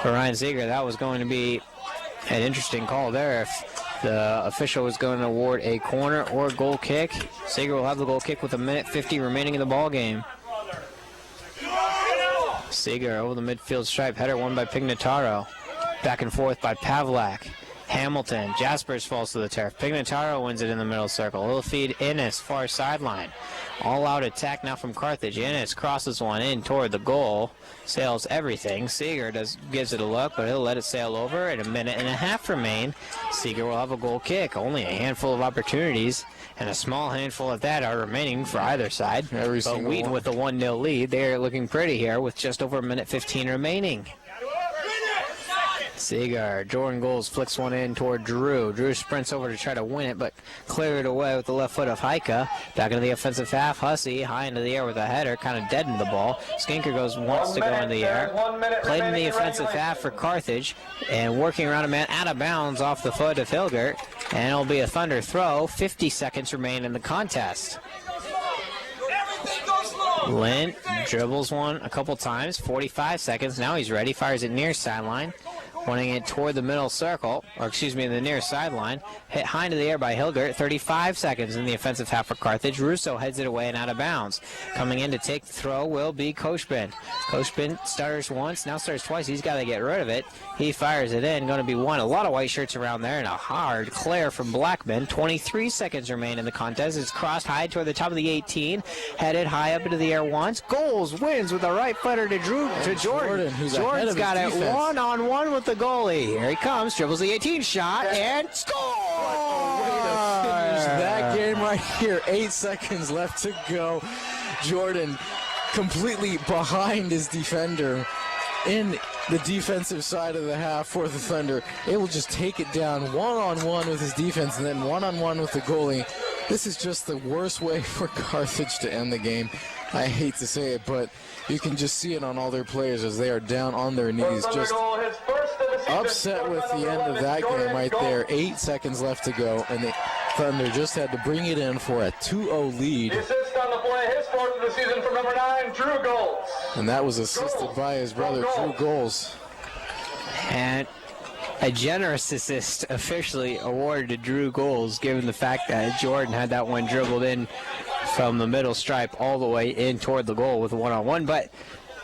for Ryan Seeger. That was going to be an interesting call there. If the official was going to award a corner or goal kick, Seeger will have the goal kick with 1:50 remaining in the ball game. Seeger over the midfield stripe. Header won by Pignataro. Back and forth by Pavlak. Hamilton. Jaspers falls to the turf. Pignataro wins it in the middle circle. He'll feed Innes far sideline. All-out attack now from Carthage. Innes crosses one in toward the goal. Sails everything. Seeger gives it a look, but he'll let it sail over. And 1.5 minutes remain. Seeger will have a goal kick. Only a handful of opportunities, and a small handful of that are remaining for either side. But Wheaton with a 1-0 lead. They're looking pretty here with just over 1:15 remaining. Seeger, Jordan Goals flicks one in toward Drew. Drew sprints over to try to win it, but clear it away with the left foot of Heika. Back into the offensive half. Hussey high into the air with a header, kind of deadened the ball. Skinker wants to go in the air. Played in the offensive half for Carthage, and working around a man out of bounds off the foot of Hilgert. And it'll be a Thunder throw. 50 seconds remain in the contest. Lint dribbles one a couple times. 45 seconds. Now he's ready. Fires it near sideline. Wanting it toward the middle circle, or excuse me, the near sideline. Hit high into the air by Hilgert. 35 seconds in the offensive half for Carthage. Russo heads it away and out of bounds. Coming in to take the throw will be Koshbin. Koshbin stutters once, now stutters twice. He's got to get rid of it. He fires it in. Going to be one. A lot of white shirts around there, and a hard clear from Blackman. 23 seconds remain in the contest. It's crossed high toward the top of the 18. Headed high up into the air once. Goals wins with a right footer to Jordan. Jordan's got it one-on-one with the goalie. Here he comes, dribbles the 18 shot, and score! Way to finish that game right here. 8 seconds left to go. Jordan completely behind his defender in the defensive side of the half for the Thunder. Able to just take it down one-on-one with his defense and then one-on-one with the goalie. This is just the worst way for Carthage to end the game. I hate to say it, but you can just see it on all their players as they are down on their knees, just upset with the end of that game right there. 8 seconds left to go, and the Thunder just had to bring it in for a 2-0 lead. The assist on the play, his fourth of the season from number 9, Drew Goals. And that was assisted by his brother, Drew Goals. And a generous assist officially awarded to Drew Goals, given the fact that Jordan had that one dribbled in from the middle stripe all the way in toward the goal with a one-on-one. But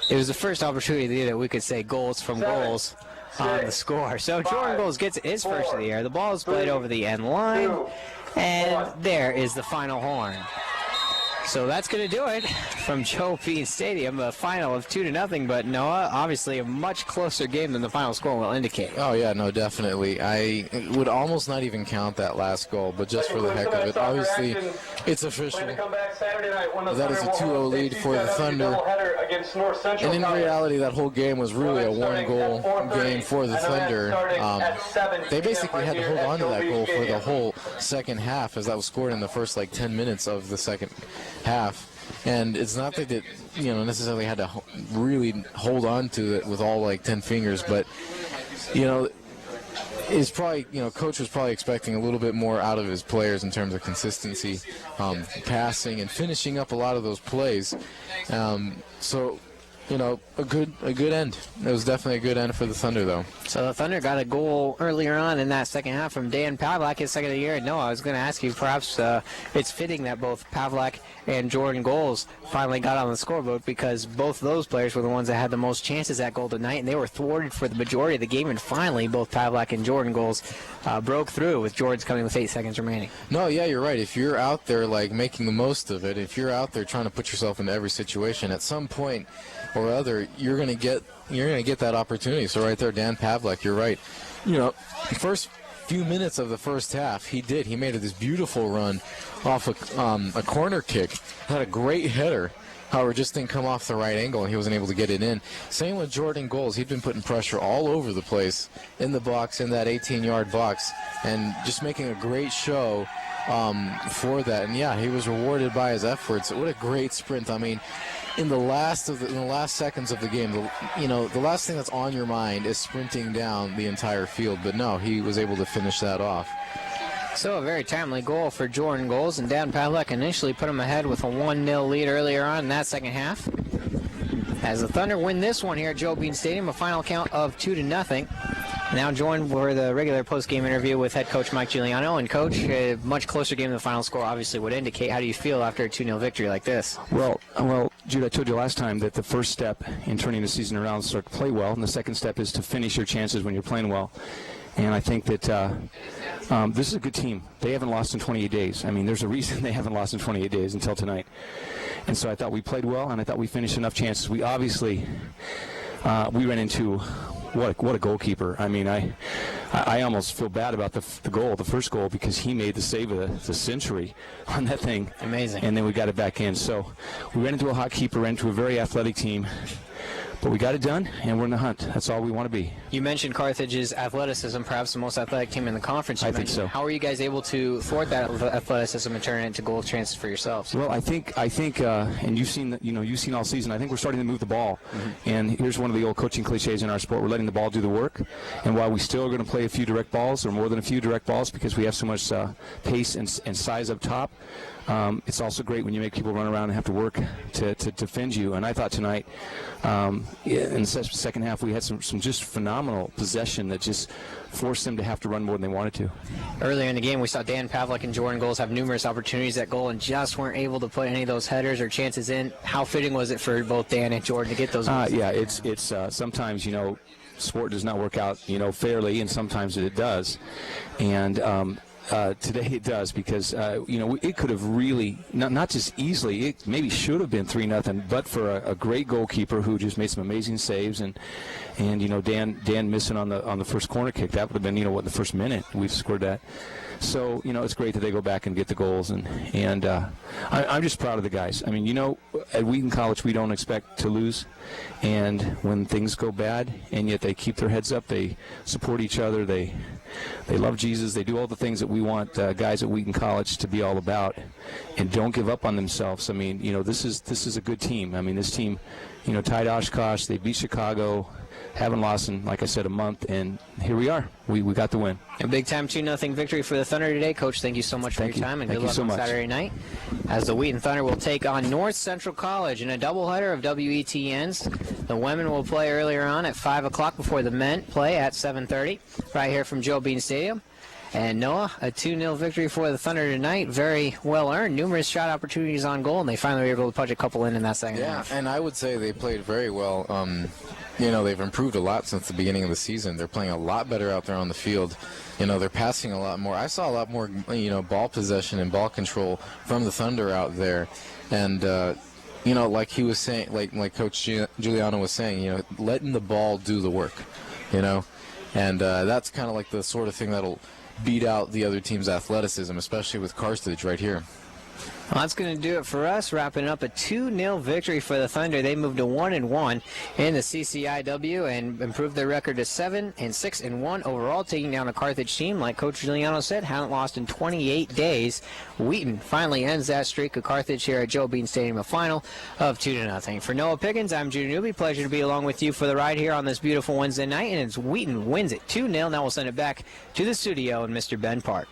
it was the first opportunity that we could say goals from goals on the score. So Jordan Goals gets his first of the year. The ball is played over the end line, and there is the final horn. So that's going to do it from Joe Bean Stadium, a final of 2-0. But Noah, obviously a much closer game than the final score will indicate. Oh, yeah, no, definitely. I would almost not even count that last goal, but just for the heck of it. Obviously, it's official. That is a 2-0 lead for the Thunder. And in reality, that whole game was really a one-goal game for the Thunder. They basically had to hold on to that goal for the whole second half, as that was scored in the first, 10 minutes of the second half. And it's not that they necessarily had to really hold on to it with all 10 fingers, but it's probably, coach was probably expecting a little bit more out of his players in terms of consistency, passing and finishing up a lot of those plays. So a good end. It was definitely a good end for the Thunder, though. So the Thunder got a goal earlier on in that second half from Dan Pavlak, his second of the year. No, I was going to ask you, perhaps it's fitting that both Pavlak and Jordan Goals finally got on the scoreboard, because both of those players were the ones that had the most chances at goal tonight, and they were thwarted for the majority of the game. And finally, both Pavlak and Jordan Goals broke through, with Jordan's coming with 8 seconds remaining. No, yeah, you're right. If you're out there making the most of it, if you're out there trying to put yourself into every situation, at some point or other, you're gonna get that opportunity. So right there, Dan Pavlak, you're right. First few minutes of the first half, he made this beautiful run off a corner kick. Had a great header. However, just didn't come off the right angle, and he wasn't able to get it in. Same with Jordan Goals. He'd been putting pressure all over the place in the box, in that 18-yard box, and just making a great show for that. And yeah, he was rewarded by his efforts. What a great sprint! I mean, in the last seconds of the game, the last thing that's on your mind is sprinting down the entire field. But no, he was able to finish that off. So a very timely goal for Jordan Goals, and Dan Pavlak initially put him ahead with a 1-0 lead earlier on in that second half. As the Thunder win this one here at Joe Bean Stadium, a final count of 2-0. Now joined for the regular post-game interview with head coach Mike Giuliano. And coach, a much closer game than the final score obviously would indicate. How do you feel after a 2-0 victory like this? Well, Jude, I told you last time that the first step in turning the season around is to start to play well, and the second step is to finish your chances when you're playing well. And I think that this is a good team. They haven't lost in 28 days. I mean, there's a reason they haven't lost in 28 days until tonight. And so I thought we played well, and I thought we finished enough chances. We obviously we ran into what a goalkeeper. I mean, I almost feel bad about the first goal, because he made the save of the century on that thing. Amazing. And then we got it back in. So we ran into a hot keeper, ran into a very athletic team. But we got it done, and we're in the hunt. That's all we want to be. You mentioned Carthage's athleticism, perhaps the most athletic team in the conference. I think so. How are you guys able to thwart that athleticism and turn it into goal chances for yourselves? Well, I think, and you've seen all season. I think we're starting to move the ball. Mm-hmm. And here's one of the old coaching cliches in our sport: we're letting the ball do the work. And while we still are going to play a few direct balls, or more than a few direct balls, because we have so much pace and size up top, it's also great when you make people run around and have to work to defend you. And I thought tonight, in the second half, we had some just phenomenal possession that just forced them to have to run more than they wanted to. Earlier in the game, we saw Dan Pavlak and Jordan Goals have numerous opportunities at goal and just weren't able to put any of those headers or chances in. How fitting was it for both Dan and Jordan to get those goals? Yeah, it's sometimes, sport does not work out, fairly, and sometimes it does. And today it does, because it could have really not just easily, it maybe should have been 3-0, but for a great goalkeeper who just made some amazing saves, and Dan missing on the first corner kick, that would have been in the first minute we've scored that. So it's great that they go back and get the goals, and I'm just proud of the guys. I mean, at Wheaton College we don't expect to lose, and when things go bad, and yet they keep their heads up, they support each other, they love Jesus, they do all the things that we want guys at Wheaton College to be all about, and don't give up on themselves. I mean, this is a good team. I mean, this team, tied Oshkosh, they beat Chicago, haven't lost in, like I said, a month, and here we are. We got the win. A big-time 2-0 victory for the Thunder today. Coach, thank you so much for your time, and good luck on Saturday night, as the Wheaton Thunder will take on North Central College in a doubleheader of WETNs. The women will play earlier on at 5 o'clock before the men play at 7:30 right here from Joe Bean Stadium. And Noah, a 2-0 victory for the Thunder tonight. Very well earned. Numerous shot opportunities on goal, and they finally were able to punch a couple in that second half. Yeah, and I would say they played very well. They've improved a lot since the beginning of the season. They're playing a lot better out there on the field. They're passing a lot more. I saw a lot more, ball possession and ball control from the Thunder out there. And, like he was saying, like Coach Giuliano was saying, letting the ball do the work, And that's kind of like the sort of thing that'll beat out the other team's athleticism, especially with Carthage right here. Well, that's going to do it for us, wrapping up a 2-0 victory for the Thunder. They moved to 1-1 in the CCIW and improved their record to 7-6-1 overall, taking down a Carthage team, like Coach Giuliano said, hadn't lost in 28 days. Wheaton finally ends that streak of Carthage here at Joe Bean Stadium, a final of 2-0. For Noah Pickens, I'm Judah Newby. Pleasure to be along with you for the ride here on this beautiful Wednesday night, and it's Wheaton wins it 2-0. Now we'll send it back to the studio and Mr. Ben Park.